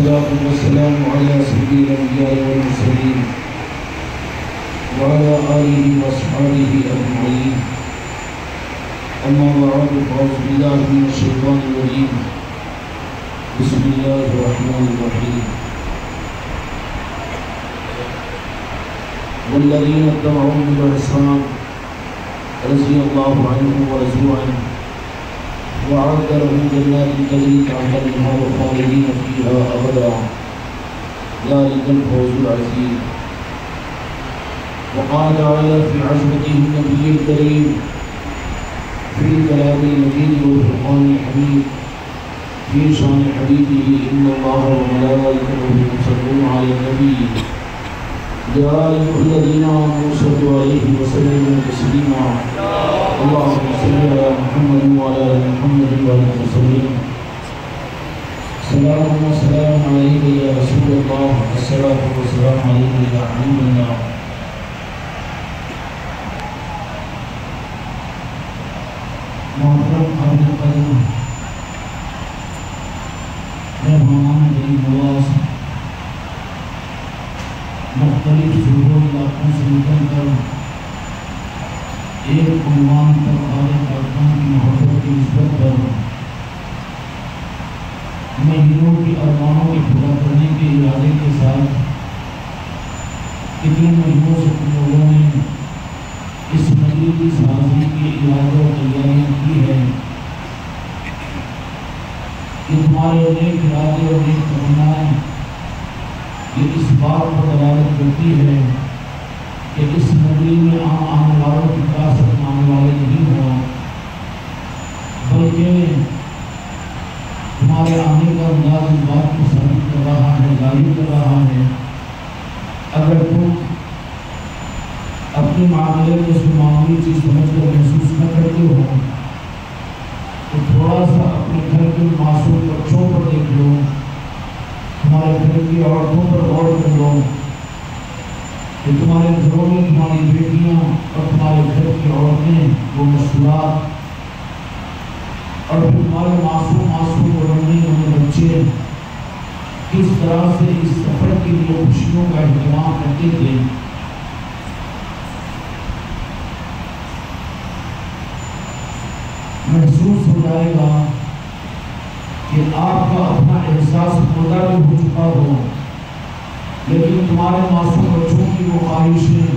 والصلاة والسلام على سيد الأنبياء والمرسلين وعلى آله وأصحابه أجمعين. أما بعد فأعوذ بالله من الشيطان الرجيم. بسم الله الرحمن الرحيم. والذين اتبعوهم بإحسان رضي الله عنهم ورضوا عنه وأعد لهم جنات تجري تحتها الأنهار خالدين فيها أبدا ذلك الفوز العظيم. وقال تعالى في عظمته النبي الكريم في الكلام المجيد والفرقان الحميد في شان حبيبه إن الله وملائكته يصلون على النبي يا أيها الذين آمنوا صلوا عليه وسلموا تسليما. اللهم صل على محمد وعلى آل محمد وعلى وسلم. سلام وسلام عليك يا رسول الله والصلاة والسلام عليك يا حبيب الله. محترم قابل قدر مہمان غریب نواز مختلف صوبوں علاقوں سے نکل کر ایک عنوان پر آنے پاکستان کی محبت کی نسبت پر مہینوں کی ارمانوں کے پورا کرنے کے ارادے کے ساتھ کتنے مہینوں سے تم لوگوں نے اس مجلس کی سازی کے ارادے اور تیاریاں کی ہے کہ تمہارے نیک ارادے اور نیک تمنائیں یہ اس بات پر دلالت کرتی ہے کہ اس مجلس میں عام آنے والوں کی کثرت آنے والے نہیں ہوا، بلکہ تمہارے آنے کا انداز اس بات کو ثابت کر رہا ہے، ظاہر کر رہا ہے. اگر تم اپنے معاملے میں اس معمولی چیز سمجھ کر محسوس نہ کرتے ہو تو تھوڑا سا اپنے گھر کے معصوم بچوں پر دیکھ لو، تمہارے گھر کی عورتوں پر غور کر لو کہ تمہارے گھروں میں تمہاری بیٹیاں اور تمہارے گھر کی عورتیں وہ مشکلات اور تمہارے معصوم بڑھنے والے بچے کس طرح سے اس سفر کے لیے خوشیوں کا اہتمام کرتے تھے. محسوس ہو جائے گا کہ آپ کا اپنا احساس پورا بھی ہو چکا ہو، لیکن تمہارے معصوم بچوں کی وہ خواہشیں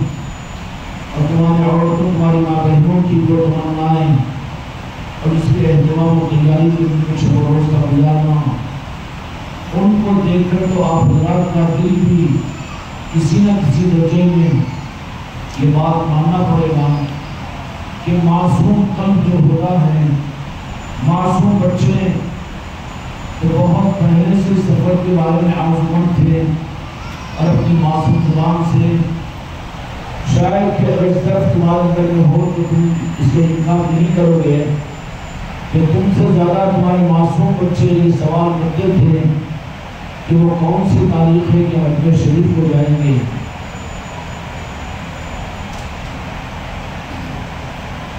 اور تمہارے عورتوں تمہاری ماں بہنوں کی جو تمنائیں اور اس کے اہتمام و تیاری کے کچھ روز کا گزارنا، ان کو دیکھ کر تو آپ حضرات کا دل بھی کسی نہ کسی درجے میں یہ بات ماننا پڑے گا کہ معصوم قلب جو ہوتا ہے، معصوم بچے تو بہت پہلے سے سفر کے بارے میں آرزومند تھے اور اپنی معصوم زبان سے شاید کہ اگر اس طرف تمہارے اندر میں ہو تو تم اس سے انکار نہیں کرو گے کہ تم سے زیادہ تمہارے معصوم بچے یہ سوال کرتے تھے کہ وہ کون سی تاریخ ہے کہ مکہ شریف کو جائیں گے.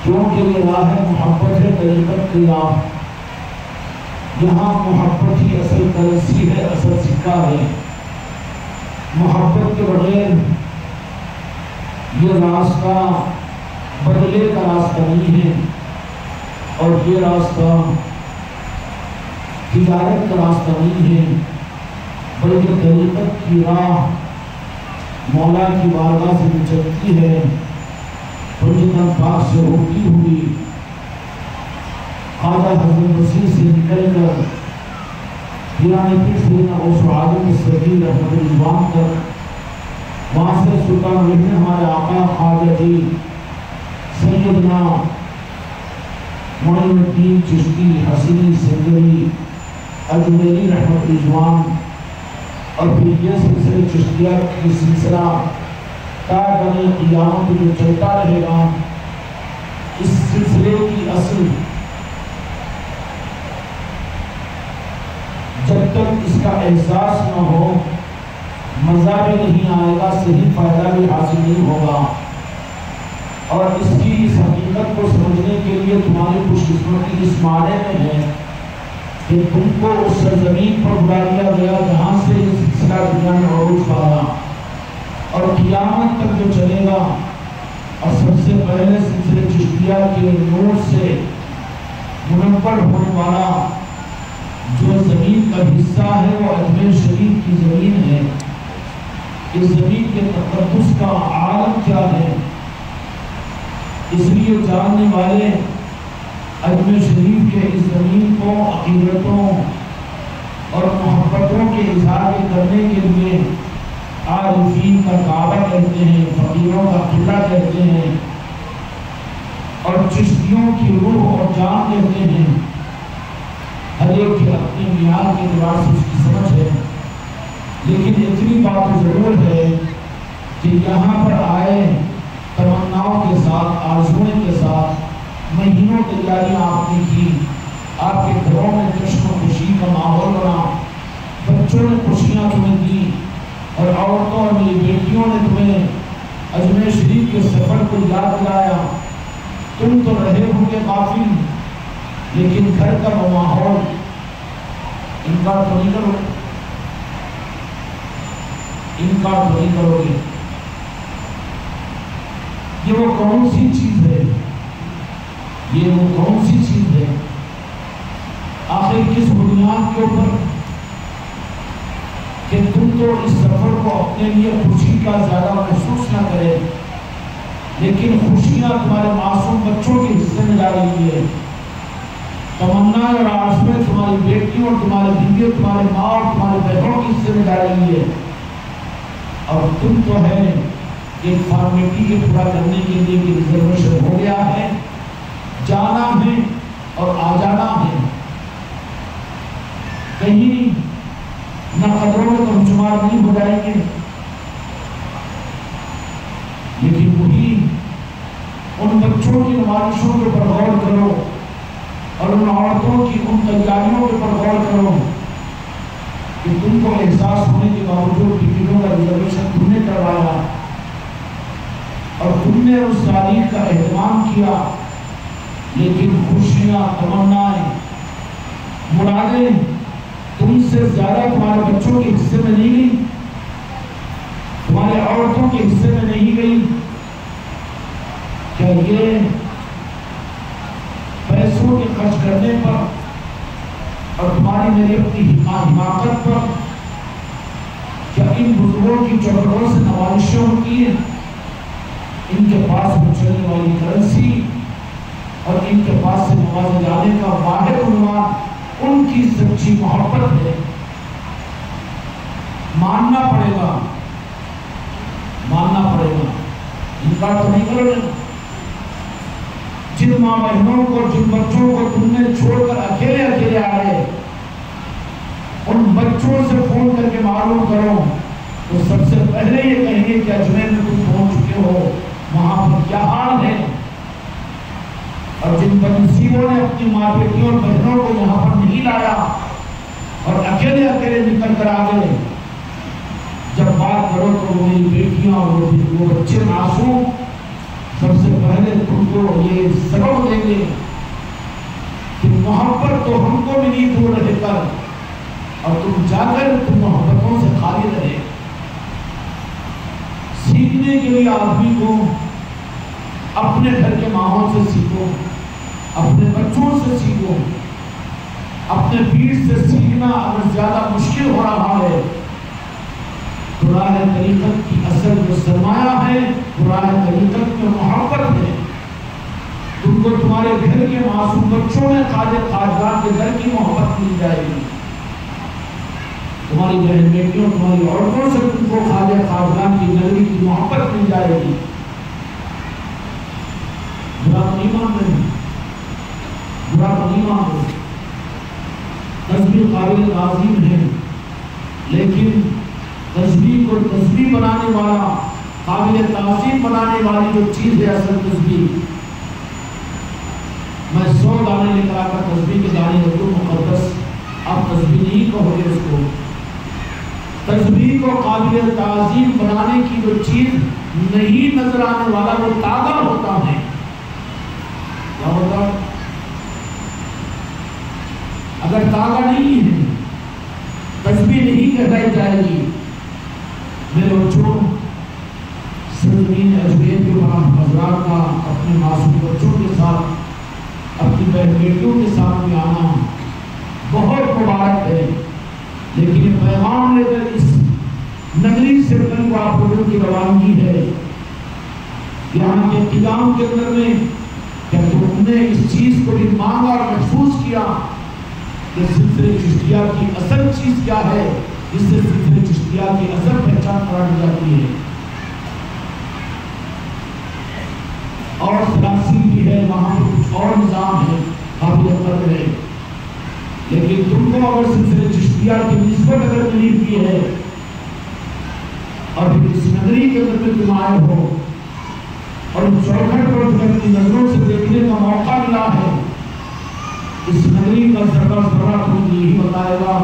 کیونکہ یہ راہ محبت ہے، طریقت کی راہ. یہاں محبت ہی اصل کرنسی ہے، اصل سکہ ہے. محبت کے بغیر یہ راستہ بدلے کا راستہ نہیں ہے، اور یہ راستہ تجارت کا راستہ نہیں ہے، بلکہ طریقت کی راہ مولا کی بارگاہ سے چلتی ہے، پنجتن پاک سے ہوتی ہوئی خواجہ حضرت مسیح سے نکل کر پیرانے پیر سیدنا غوث العالم الصغیر رحمۃ اللہ تک، وہاں سے سلطان رحمت ہمارے آقا خواجہ جی سیدنا معین الدین چشتی حسینی سنگری اجمیری رحمۃ اللہ، اور پھر یہ سلسلہ چشتیہ کی سلسلہ تا بنے قیامت جو چلتا رہے گا. اس سلسلے کی اصل جب تک اس کا احساس نہ ہو مزہ بھی نہیں آئے گا، صحیح فائدہ بھی حاصل نہیں ہوگا. اور اس کی اس حقیقت کو سمجھنے کے لیے تمہاری خوش قسمتی اس معنی میں ہے کہ تم کو اس سرزمین پر بلا لیا گیا جہاں سے یہ سلسلہ دنیا میں عروج پایا اور قیامت تک جو چلے گا، اور سب سے پہلے سلسلے چشتیہ کے نور سے منور ہونے والا جو زمین کا حصہ ہے وہ اجمیر شریف کی زمین ہے۔ اس زمین کے تقدس کا عالم کیا ہے، اس لیے جاننے والے اجمیر شریف کے اس زمین کو عقیدتوں اور محبتوں کے اظہار کرنے کے لیے عارفین کا کعبہ کہتے ہیں، فقیروں کا قلعہ کہتے ہیں، اور چشتیوں کی روح اور جان کہتے ہیں۔ ہر ایک کی اپنی معیار کے اعتبار سے اس کی سمجھ ہے، لیکن اتنی بات ضرور ہے کہ یہاں پر آئے تمناؤں کے ساتھ، آرزوؤں کے ساتھ مہینوں تیاریاں آپ نے کی، آپ کے گھروں میں جشن و خوشی کا ماحول بنا، بچوں نے خوشیاں تمہیں دی، اور عورتوں اور میری بیٹیوں نے تمہیں اجمیر شریف کے سفر کو یاد دلایا۔ تم تو رہے ہوں گے غافل، لیکن گھر کا وہ ماحول انکار تو نہیں کرو گے، انکار تو نہیں کرو گے۔ یہ وہ کون سی چیز ہے، یہ وہ کون سی چیز ہے، آخر کس بنیاد کے اوپر کہ تم تو اس سفر کو اپنے لیے خوشی کا زیادہ محسوس نہ کرے، لیکن خوشیاں تمہارے معصوم بچوں کے حصے میں جا رہی ہے، تمنا اور آرزویں تمہاری بیٹیوں اور تمہارے بیوی، تمہارے ماں اور تمہارے بہنوں کے حصے میں جا رہی ہے، اور تم تو ہے ایک فارمیلٹی کے پورا کرنے کے لیے کہ ریزرویشن ہو گیا ہے، جانا ہے اور آ جانا ہے، کہیں نہ قدروں میں تم شمار نہیں ہو جائیں گے۔ لیکن وہی ان بچوں کی نمائشوں کے پر غور کرو اور ان عورتوں کی ان تیاریوں کے پر غور کرو کہ تم کو احساس ہونے کے باوجود ٹکٹوں کا ریزرویشن تم نے کروایا اور تم نے اس تاریخ کا اہتمام کیا، لیکن خوشیاں، تمنائیں، مرادیں تم سے زیادہ تمہارے بچوں کے حصے میں نہیں گئی، تمہارے عورتوں کے حصے میں نہیں گئی۔ کیا یہ پیسوں کے خرچ کرنے پر اور تمہاری میری اپنی حماقت پر، کیا ان بزرگوں کی چوکھٹوں سے نوازشیں ہوتی ہیں؟ ان کے پاس چلنے والی کرنسی اور ان کے پاس سے نوازے جانے کا واحد عنوان ان کی سچی محبت ہے۔ ماننا پڑے گا، ماننا پڑے گا، انکار تو نہیں کرو گے۔ جن ماں بہنوں کو، جن بچوں کو تم نے چھوڑ کر اکیلے اکیلے آئے، ان بچوں سے فون کر کے معلوم کرو تو سب سے پہلے یہ کہیں گے کہ اجمیر میں تم پہنچ چکے ہو، وہاں پر کیا حال ہے۔ اور جن بدنصیبوں نے اپنی ماں بیٹیوں اور بہنوں کو یہاں پر نہیں لایا اور اکیلے اکیلے نکل کر آ گئے، جب بات کرو تو وہ میری بیٹیاں اور وہ بچے معصوم سب سے پہلے تم کو یہ سبب دیں گے کہ محبت تو ہم کو ملی دور رہ کر، اور تم جا کر تم محبتوں سے خالی رہے۔ سیکھنے کے لیے آدمی کو اپنے گھر کے ماحول سے سیکھو، اپنے بچوں سے سیکھو، اپنے پیر سے سیکھنا اگر زیادہ مشکل ہو رہا ہے تو راہ طریقت کی اصل جو سرمایہ ہے وہ راہ طریقت میں محبت ہے۔ تم کو تمہارے گھر کے معصوم بچوں میں خواجہ خواجات کے گھر کی محبت مل جائے گی، تمہاری بہن بیٹیوں، تمہاری عورتوں سے تم کو خواجہ خواجات کی نگری کی محبت مل جائے گی۔ برا تو نہیں مان رہے، برا تو نہیں مان رہے، تسبیح قابل تعظیم ہے، لیکن تسبیح کو تسبیح بنانے والا، قابل تعظیم بنانے والی جو چیز ہے اصل تسبیح، میں 100 دانے لے کر آ کر تسبیح کے دانے رکھوں مقدس، آپ تسبیح نہیں کہو گے اس کو۔ تسبیح کو قابل تعظیم بنانے کی جو چیز نہیں نظر آنے والا وہ تاغا ہوتا ہے۔ کیا ہوتا؟ اگر تاغا نہیں ہے، تسبیح نہیں کہلائی جائے گی۔ میرے بچوں، سرزمین اجمیر کے وہاں حضرات کا اپنے معصوم بچوں کے ساتھ، اپنی بہن بیٹیوں کے ساتھ میں آنا بہت مبارک ہے، لیکن یہ پیغام لے کر اس نگری سے کل آپ لوگوں کی روانگی ہے۔ یہاں کے قیام کے اندر میں کیا تم نے اس چیز کو بھی مانگا اور محسوس کیا کہ سلسلہ چشتیہ کی اصل چیز کیا ہے، جس سے سلسلہ چشتیہ کی اصل پہچان کرائی جاتی ہے؟ اور سیاسی بھی ہے، وہاں پر کچھ اور نظام ہے، قابل قدر ہے، لیکن تم کو اگر سلسلہ چشتیہ کی نسبت اگر ملی کی ہے اور پھر اس نگری کے اندر میں تم آئے ہو اور چوکھٹ پر اپنی نظروں سے دیکھنے کا موقع ملا ہے، اس نگری کا ذرہ ذرہ تم یہی بتائے گا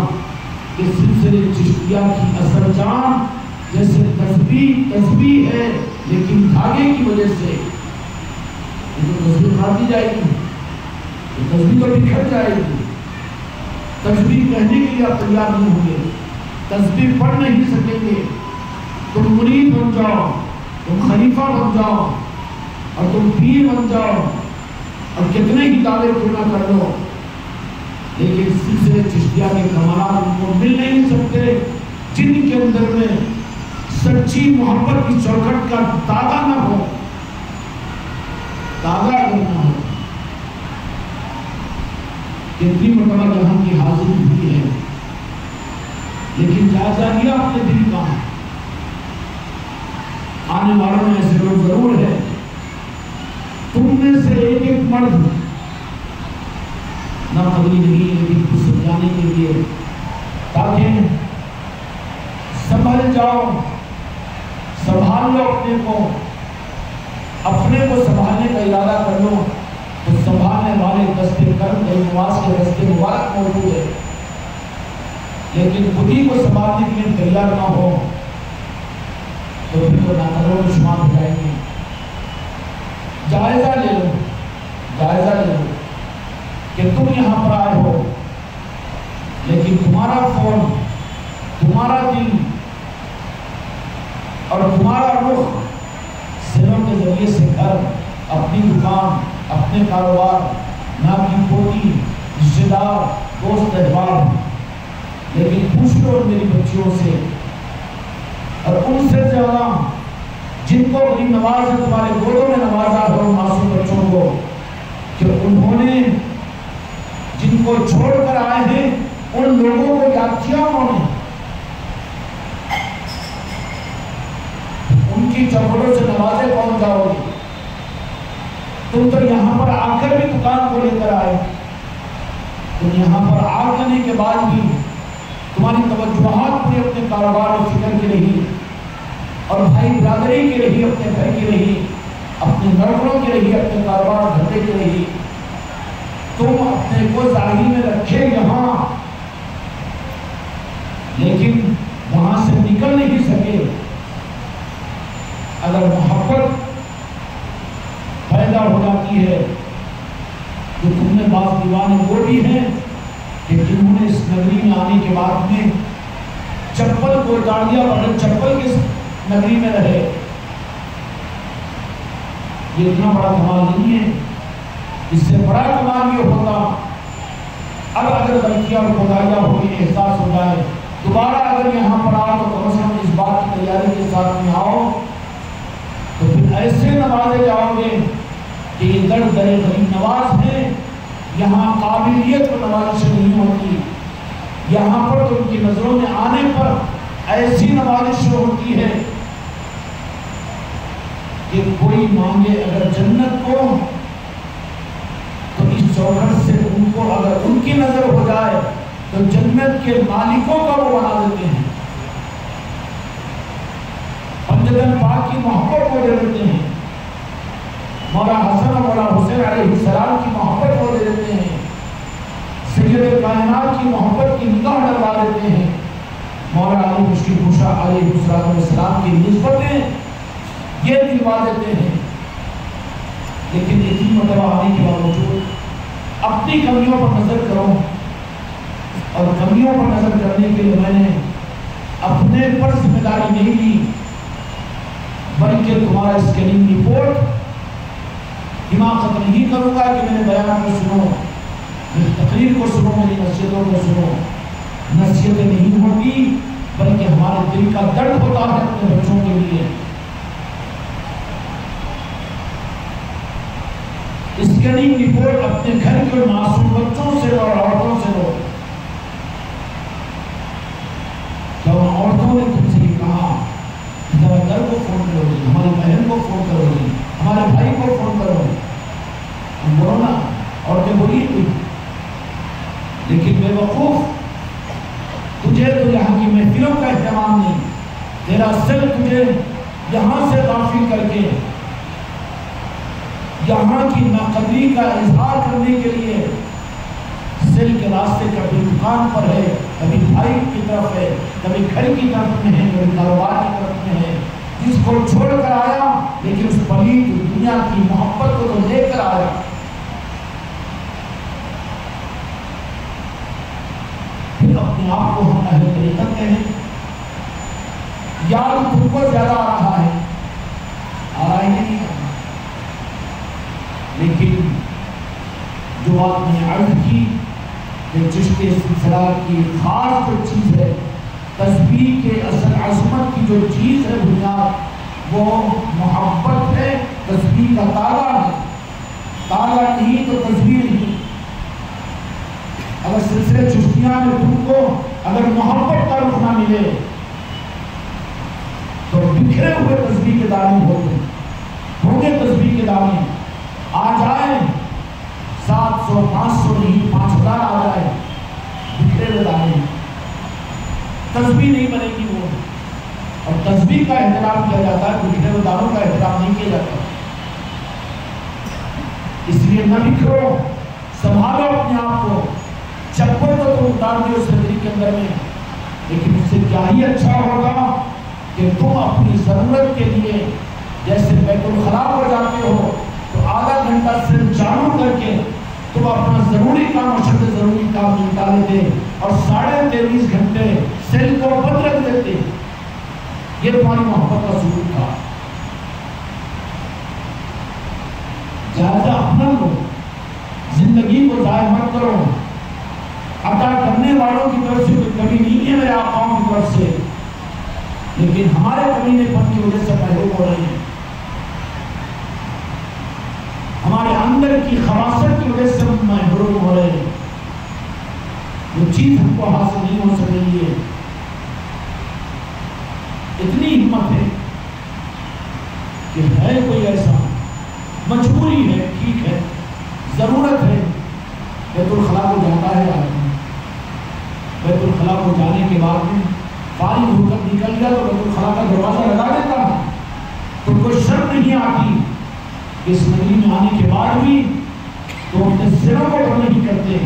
کہ سلسلہ چشتیہ کی اصل جان جیسے تسبیح ہے، لیکن دھاگے کی وجہ سے تسبیح کھا دی جائے گی، تسبیح تو بکھر جائے گی۔ تسبیح کہنے کے لیے آپ تیار نہیں ہوں گے، تسبیح پڑھ نہیں سکیں گے۔ تم مرید بن جاؤ، تم خلیفہ بن جاؤ اور تم پیر بن جاؤ اور کتنے ہی دعوے پورا کر لو، لیکن سلسلہ چشتیہ کے کمالات ان کو مل نہیں سکتے جن کے اندر میں سچی محبت کی چوکھٹ کا داغا نہ ہو۔ داغا اگر نہ ہو، کتنی مرتبہ جہاں کی حاضری ہوئی ہے، لیکن جائزہ لیا اپنے دل کا۔ آنے والوں میں ایسے لوگ ضرور ہیں، تم میں سے ایک ایک مرد نہ قبلی نہیں، لیکن کچھ سمجھانے کے لیے تاکہ سنبھل جاؤ، سنبھال لو اپنے کو سنبھالنے کا ارادہ کر لو، تو سنبھالنے والے دستے کرم کے نواز کے رستے مبارک موجود ہے، لیکن خودی کو سنبھالنے کے لیے تیار نہ ہو تو پھر تو ناقدروں میں شمار ہو جائیں گے۔ جائزہ لے لو کہ تم یہاں پر آئے ہو، لیکن تمہارا فون، تمہارا دل اور تمہارا رخ سروں کے ذریعے سے گھر، اپنی دکان، اپنے کاروبار، نام کی پوتی، رشتے دار، دوست احباب، لیکن پوچھ لو میری بچیوں سے اور ان سے زیادہ جن کو غریب نواز نے تمہارے گودوں میں نوازا ہو، معصوم بچوں کو، کہ انہوں نے جن کو چھوڑ کر آئے ہیں ان لوگوں کو یاد کیا، انہوں نے ان کی چپڑوں سے نوازے پہنچ جاؤ گے۔ تم تو یہاں پر آ کر بھی دکان کو لے کر آئے، تم یہاں پر آ کرنے کے بعد بھی تمہاری توجہات پوری اپنے کاروبار و فکر کی رہی، اور بھائی برادری کی رہی، اپنے گھر کی رہی، اپنے نوکروں کی رہی، اپنے کاروبار دھندے کی رہی۔ تم اپنے کو ظاہر میں رکھے یہاں، لیکن وہاں سے نکل نہیں سکے۔ اگر محبت پیدا ہو جاتی ہے تو تم نے بعض دیوانے وہ بھی ہیں کہ جنہوں نے اس نگری میں آنے کے بعد میں چپل کو اتار دیا، بغیر چپل کے نگری میں رہے۔ یہ اتنا بڑا کمال نہیں ہے، اس سے بڑا کمال یہ ہوتا اب اگر غلطیاں اور خدائیاں ہوئی احساس ہو جائے، دوبارہ اگر یہاں پر آؤ تو کم از کم اس بات کی تیاری کے ساتھ میں آؤ، تو پھر ایسے نوازے جاؤ گے کہ یہ در در غریب نواز ہے۔ یہاں قابلیت کو نوازش نہیں ہوتی، یہاں پر تو ان کی نظروں میں آنے پر ایسی نوازش ہوتی ہے کہ کوئی مانگے اگر جنت کو تو اس چوکھٹ سے ان کو اگر ان کی نظر ہو جائے تو جنت کے مالکوں کا وہ بنا دیتے ہیں، پنجتن پاک کی محبت کو دے دیتے ہیں، مولا حسن اور مولا حسین علیہ السلام کی محبت کو دے دیتے ہیں، سید کائنات کی محبت کی نگاہ ڈلوا دیتے ہیں، مولا علی مشکل کشا علیہ السلام کی نسبتیں یہ دلوا دیتے ہیں۔ لیکن اتنی مرتبہ آنے کے باوجود اپنی کمیوں پر نظر کرو اور کمیوں پر نظر کرنے کے لیے میں نے اپنے پر ذمہ داری نہیں لی، بلکہ تمہارا اسکیننگ رپورٹ حماقت نہیں کروں گا کہ میرے بیان کو سنو، میری تقریر کو سنو، میری نصیحتوں کو سنو۔ نصیحتیں نہیں ہوگی بلکہ ہمارے دل کا درد ہوتا ہے اپنے بچوں کے لیے۔ اسکیننگ رپورٹ اپنے گھر کے معصوم بچوں سے اور عورتوں سے لو۔ کیا ان عورتوں نے تم سے یہ کہا کہ ذرا گھر کو فون کرو گی، ہماری بہن کو فون کرو گی، ہمارے بھائی کو فون کرو گی؟ ہم بولو نا، عورتیں بولی تھی، لیکن بے وقوف، تجھے تو یہاں کی محفلوں کا اہتمام نہیں، تیرا سر تجھے یہاں سے غافل کر کے یہاں کی ناقدری کا اظہار کرنے کے لیے سیل کے راستے کبھی دکان پر ہے، کبھی بھائی کی طرف ہے، کبھی گھر کی طرف میں ہے، کبھی کاروبار کی طرف میں ہے، جس کو چھوڑ کر آیا لیکن اس پلیت دنیا کی محبت کو تو لے کر آیا۔ پھر اپنے آپ کو ہم اہل طریقت کہیں، یاد تم کو زیادہ آ رہا ہے، آ رہا ہی نہیں ہے، لیکن جو بات میں نے عرض کی کہ چشت سلسلہ کی خاص جو چیز ہے، تسبیح کے اصل عظمت کی جو چیز ہے بنیاد، وہ محبت ہے۔ تسبیح کا تالا ہے، تالا نہیں تو تسبیح نہیں۔ اگر سلسلے چشتیاں میں تم کو اگر محبت کا رخ نہ ملے تو بکھرے ہوئے تسبیح کے دانے ہوں گے تسبیح کے دانے آ جائیں، 700 500 نہیں 5000 آ جائے، بکھرے ہوئے دانے، تسبیح نہیں بنے گی وہ۔ اور تسبیح کا احترام کیا جاتا ہے، بکھرے ہوئے دانوں کا احترام نہیں کیا جاتا۔ اس لیے نہ بکھرو، سنبھالو اپنے آپ کو۔ چپل تو تم اتار دو اس زندگی کے اندر میں، لیکن اس سے کیا ہی اچھا ہوگا کہ تم اپنی ضرورت کے لیے جیسے بیت الخلاء پر جاتے ہو تو آدھا گھنٹہ صرف چالو کر کے تم اپنا ضروری کام اور شد ضروری کام نمٹا لیتے اور 23.5 گھنٹے سیل کو بند رکھ دیتے۔ یہ تمہاری محبت کا ثبوت تھا۔ جائزہ اپنا لو، زندگی کو ضائع مت کرو۔ عطا کرنے والوں کی طرف سے کوئی کمی نہیں ہے میرے آقاؤں کی طرف سے، لیکن ہمارے کمینے پن کی وجہ سے محروم ہو رہے ہیں، ہمارے اندر کی خواصت کی وجہ سے ہم محروم ہو رہے ہیں۔ وہ چیز ہم کو حاصل نہیں ہو سکے ہے۔ اتنی ہمت ہے کہ ہے کوئی ایسا، مجبوری ہے، ٹھیک ہے، ضرورت ہے، بیت الخلاء کو جاتا ہے آدمی، بیت الخلاء کو جانے کے بعد میں فارغ ہو کر نکل گیا تو بیت الخلاء کا دروازہ لگا دیتا ہے، تو کوئی شرم نہیں آتی کہ اس نگری میں آنے کے بعد بھی تو اپنے سروں کو بند نہیں کرتے،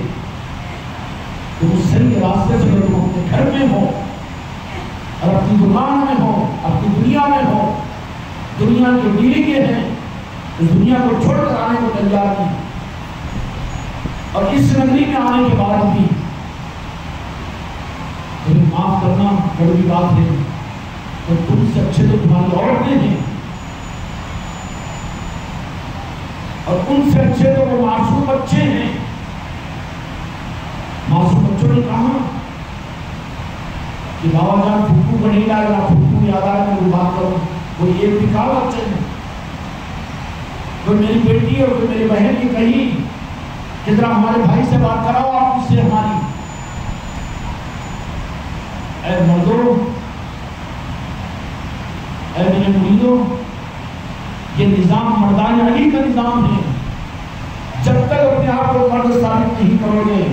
تم اس سر کے راستے سے تم اپنے گھر میں ہو اور اپنی دکان میں ہو، اپنی دنیا میں ہو، دنیا کے ڈیلنگیں ہیں، اس دنیا کو چھوڑ کر آنے کو تیار نہیں، اور اس نگری میں آنے کے بعد بھی تمہیں معاف کرنا بڑی بات ہے، تو تم سے اچھے تو تمہاری عورتیں ہیں، اور ان سے اچھے تو وہ معصوم بچے ہیں۔ معصوم بچوں نے کہا کہ بابا جان پھپھو کو نہیں لائے گا، پھپھو یاد آ رہا ہے بات کرو، کوئی ایک بھی کہا بچے نے، کوئی میری بیٹی اور کوئی میری بہن کی کہی کہ ذرا ہمارے بھائی سے بات کراؤ آپ اس سے ہماری۔ اے مردوں، اے میرے مریدوں، یہ نظام مردان علی کا نظام ہے۔ جب تک اپنے آپ کو مرد ثابت نہیں کرو گے،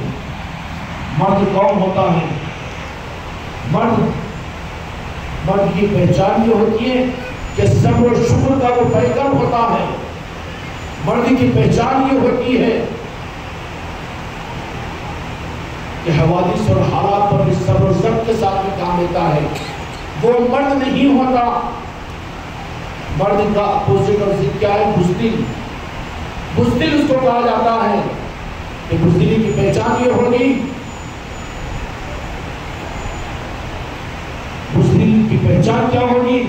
مرد کون ہوتا ہے؟ مرد کی پہچان یہ ہوتی ہے کہ صبر و شکر کا وہ پیکر ہوتا ہے۔ مرد کی پہچان یہ ہوتی ہے کہ حوادث اور حالات پر اس صبر و ضبط کے ساتھ میں کام لیتا ہے، وہ مرد نہیں ہوتا۔ مرد کا اپوزٹ اور ضد کیا ہے؟ بزدل۔ بزدل اس کو کہا جاتا ہے کہ بزدلی کی پہچان یہ ہوگی پہچان کیا ہوگی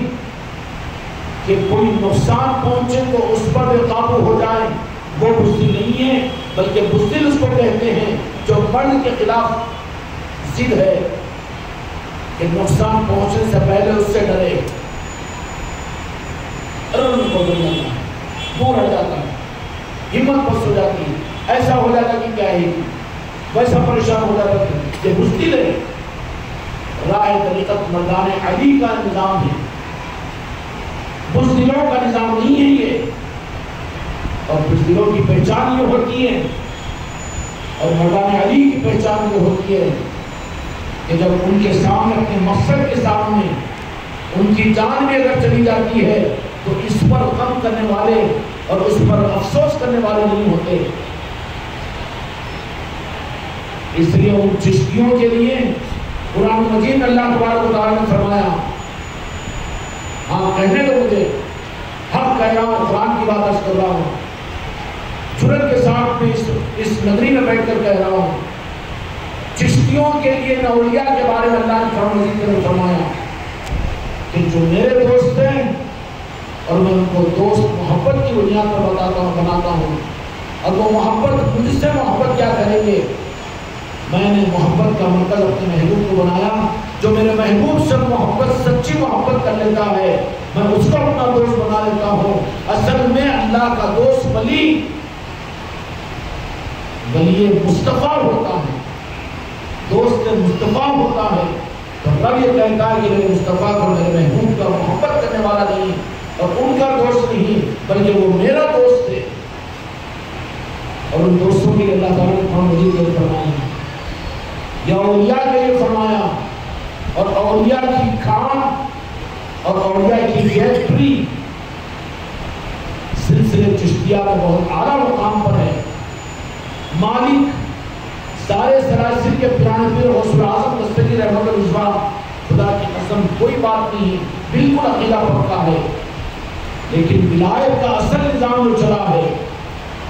کہ کوئی نقصان پہنچے تو اس پر بے قابو ہو جائے، وہ بزدل نہیں ہے، بلکہ بزدل اس کو کہتے ہیں جو مرد کے خلاف ضد ہے کہ نقصان پہنچنے سے پہلے اس سے ڈرے، دور ہٹ جاتا ہے، ہمت پست ہو جاتی ہے، ایسا ہو جاتا کہ کیا ہے، ویسا پریشان ہو جاتا ہے، یہ بزدل ہے۔ راہ طریقت مردان علی کا نظام ہے، بزدلوں کا نظام نہیں ہے یہ، اور بزدلوں کی پہچان یہ ہوتی ہے اور مردان علی کی پہچان یہ ہوتی ہے کہ جب ان کے سامنے اپنے مقصد کے سامنے ان کی جان بھی اگر چلی جاتی ہے تو اس پر غم کرنے والے اور اس پر افسوس کرنے والے نہیں ہوتے۔ اس لیے ان چشتیوں کے لیے قرآن مجید اللہ تبارک و تعالیٰ نے فرمایا، ہاں کہنے دو مجھے، حق کہہ رہا ہوں، قرآن کی بات کر رہا ہوں، جرأت کے ساتھ میں اس نگری میں بیٹھ کر کہہ رہا ہوں، چشتیوں کے لیے اولیاء کے بارے میں اللہ نے قرآن مجید میں فرمایا کہ جو میرے دوست ہیں اور میں ان کو دوست محبت کی بنیاد پر بناتا ہوں، اور وہ محبت مجھ سے محبت کیا کریں گے، میں نے محبت کا مرکز اپنے محبوب کو بنایا، جو میرے محبوب سے محبت سچی محبت کر لیتا ہے میں اس کو اپنا دوست بنا لیتا ہوں۔ اصل میں اللہ کا دوست ولی مصطفیٰ ہوتا ہے، دوست مصطفیٰ ہوتا ہے، تو رب یہ کہتا ہے کہ میرے مصطفیٰ کو میرے محبوب کا محبت کرنے والا نہیں اور ان کا دوست نہیں بلکہ وہ میرا دوست ہے۔ اور ان دوستوں کے لیے اللہ تعالیٰ نے قرآن مجید میں فرمایا، یا اولیاء کے لیے فرمایا، اور اولیاء کی کام اور اولیاء کی گیٹری سلسلے چشتیہ میں بہت اعلیٰ مقام پر ہے۔ مالک سارے سلاسل کے پرانے پیر غوث اعظم دستگیر رحمت اللہ، خدا کی قسم کوئی بات نہیں، بالکل عقیدہ پکا ہے، لیکن ولایت کا اصل نظام جو چلا ہے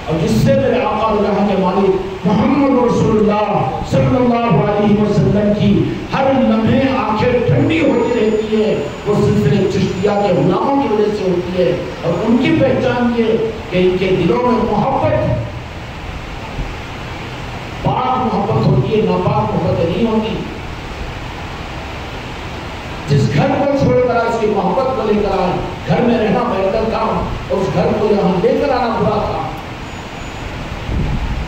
اور جس سے میرے آقا اللہ کے مالک محمد رسول اللہ صلی اللہ علیہ وسلم کی ہر لمحے آنکھیں ٹھنڈی ہوتی رہتی ہے، وہ سلسلے چشتیہ کے غلاموں کی وجہ سے ہوتی ہے، اور ان کی پہچان یہ کہ ان کے دلوں میں محبت پاک محبت ہوتی ہے، ناپاک محبت نہیں ہوتی۔ جس گھر کو چھوڑ کر آئے اس کی محبت کو لے کر آئے، گھر میں رہنا بہتر تھا اور اس گھر کو یہاں لے کر آنا برا تھا۔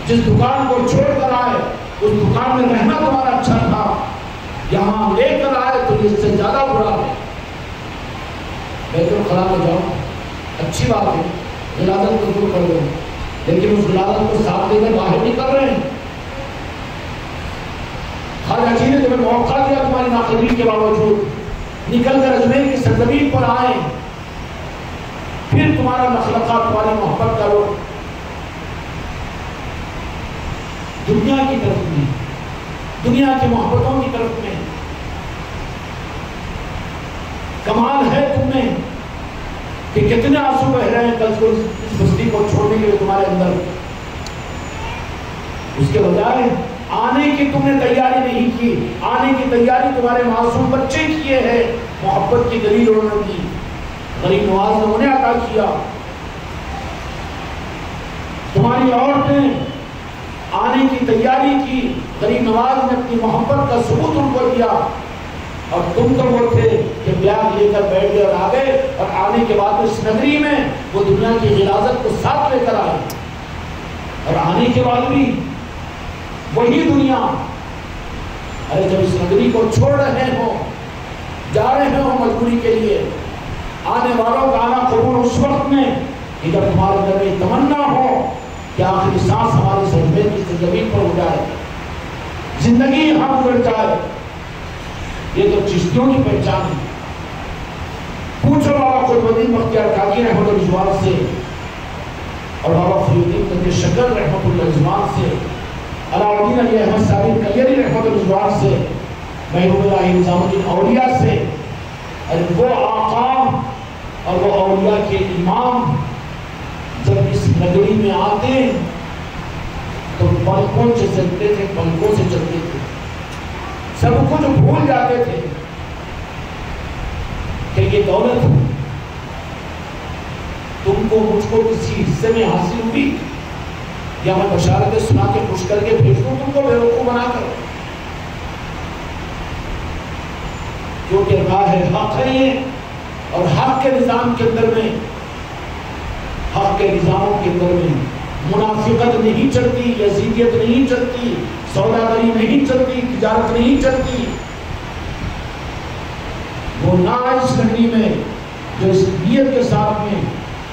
جس دکان کو چھوڑ کر آئے اس دکان میں رہنا تمہارا اچھا تھا، یہاں لے کر آئے تو اس سے زیادہ برا ہے۔ بیت الخلا میں جاؤ، اچھی بات ہے، غلاظت کو دور کر دو، لیکن اس غلاظت کو ساتھ لے کر باہر نہیں کر رہے ہیں۔ خواجہ جی نے تمہیں موقع دیا تمہاری ناقدری کے باوجود، نکل کر اجمیر کی سرزمین پر آئے، پھر تمہارا نخلقہ تمہاری محبت کرو، دنیا کی طرف میں، دنیا کی محبتوں کی طرف میں۔ کمال ہے تم میں کہ کتنے آنسو بہ رہے ہیں کل کو اس بستی کو چھوڑنے کے لیے تمہارے اندر، اس کے بجائے آنے کی تم نے تیاری نہیں کی، آنے کی تیاری تمہارے معصوم بچے کیے ہیں، محبت کی دلیل انہوں نے دی، غریب نواز نے انہیں عطا کیا، تمہاری عورتیں آنے کی تیاری کی، غریب نواز نے اپنی محبت کا ثبوت ان کو دیا، اور تم تو وہ تھے کہ بیاگ لے کر بیٹھ گئے اور آ گئے، اور آنے کے بعد اس نگری میں وہ دنیا کی غلاظت کو ساتھ لے کر آئے، اور آنے کے بعد بھی وہی دنیا۔ ارے جب اس نگری کو چھوڑ رہے ہو، جا رہے ہو مجبوری کے لیے، آنے والوں کا آنا قبول اس وقت میں کہ جب تمہارے اندر میں تمنا ہو کہ آخری سانس ہماری سجدے کی زمین پر ہو جائے، زندگی یہاں گزر جائے۔ یہ تو چشتیوں کی پہچان ہے۔ پوچھو بابا قطب الدین بختیار کاکی رحمۃ اللہ سے اور بابا فرید الدین تاج شکر رحمۃ اللہ سے، علاؤالدین علی احمد صابر کلیری رحمۃ اللہ سے، محبوب اللہ نظام الدین اولیاء سے، اور وہ آقا اور وہ اولیاء کے امام جب اس نگری میں آتے تو پلکوں سے چلتے تھے، پلکوں سے چلتے تھے، سب کچھ بھول جاتے تھے، کہ یہ دولت تم کو مجھ کو کسی حصے میں حاصل ہوئی یا میں بشارتیں سنا کے خوش کر کے بھیج دوں تم کو بیوقوف بنا کر؟ کیونکہ راہ حق ہے یہ، اور حق کے نظام کے اندر میں، حق کے نظاموں کے اندر میں منافقت نہیں چلتی، یزیدیت نہیں چلتی، سوداگری نہیں چلتی، تجارت نہیں چلتی۔ وہ نہ اس نگری میں جو اس نیت کے ساتھ میں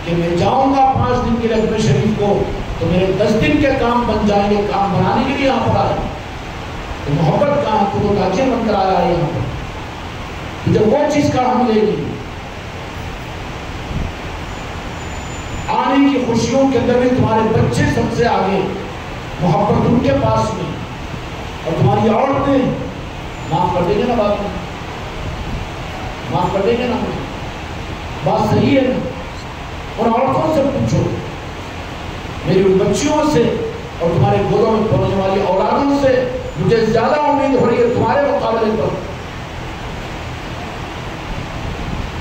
کہ میں جاؤں گا 5 دن کے لیے اجمیر شریف کو تو میرے 10 دن کے کام بن جائیں گے، کام بنانے کے لیے یہاں پر آئے تو محبت کہاں، تو وہ تاجر بن کر آیا ہے یہاں پر، جب وہ چیز کہاں ملے گی؟ آنے کی خوشیوں کے اندر میں تمہارے بچے سب سے آگے، محبت ان کے پاس میں، اور تمہاری عورتیں معاف کر دیں گے نا، بات میں معاف کر دیں گے نا، بات صحیح ہے نا؟ اور عورتوں سے پوچھو، میری ان بچیوں سے اور تمہارے گودوں میں پڑھنے والی اولادوں سے مجھے زیادہ امید ہو رہی ہے تمہارے مقابلے پر،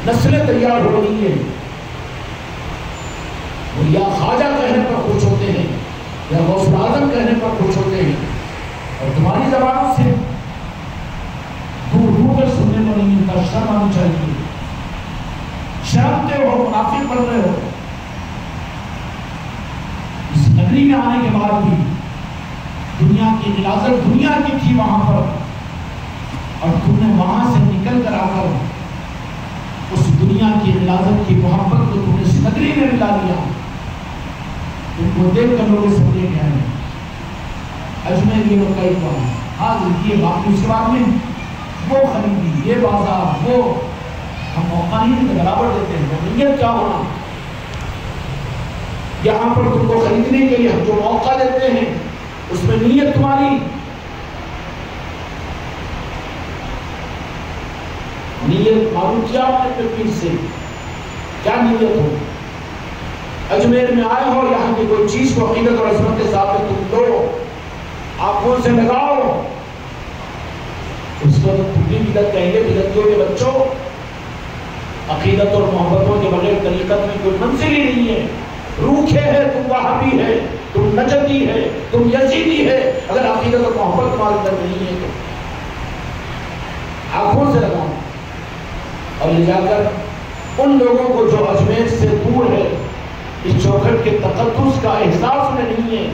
نسلیں تیار ہو رہی ہیں، وہ یا خواجہ کہنے پر خوش ہوتے ہیں یا غوث اعظم کہنے پر خوش ہوتے ہیں، اور تمہاری زبانوں سے دور دور کر سننے کو نہیں ملتا۔ شرم آنی چاہیے، شرمتے ہو، منافق بن رہے ہو۔ اس نگری میں آنے کے بعد بھی دنیا کی غلاظت دنیا کی تھی وہاں پر، اور تم نے وہاں سے نکل کر آ کر اس دنیا کی غلاظت کی محبت کو تم نے اس نگری میں ملا لیا۔ تم کو دیکھ کر لوگ سمجھے گئے ہیں اجمیر یہ کئی بار حاضر یہ باقی، اس کے بعد میں وہ خریدی، یہ بازار، وہ ہم موقع نہیں دیتے، برابر دیتے ہیں۔ نیت کیا ہونا؟ یہاں پر تم کو خریدنے کے لیے ہم جو موقع دیتے ہیں اس میں نیت تمہاری، نیت معلوم کیا آپ نے پیر سے کیا نیت ہو؟ اجمیر میں آئے ہو، یہاں کی کوئی چیز کو عقیدت اور عظمت کے ساتھ تم لو، آنکھوں سے لگاؤ، اس کو تم بھی بدعت کہیں گے، بدعتیوں کے بچوں، عقیدت اور محبتوں کے بغیر طریقت میں کوئی منزل ہی نہیں ہے۔ روکھے ہے، تم وہابی ہے، تم نجدی ہے، تم یزیدی ہے، اگر عقیدت اور محبت تمہارے اندر نہیں ہے تو آنکھوں سے لگاؤ، اور لے جا کر ان لوگوں کو جو اجمیر سے دور ہے، اس چوکھٹ کے تقدس کا احساس انہیں نہیں ہے۔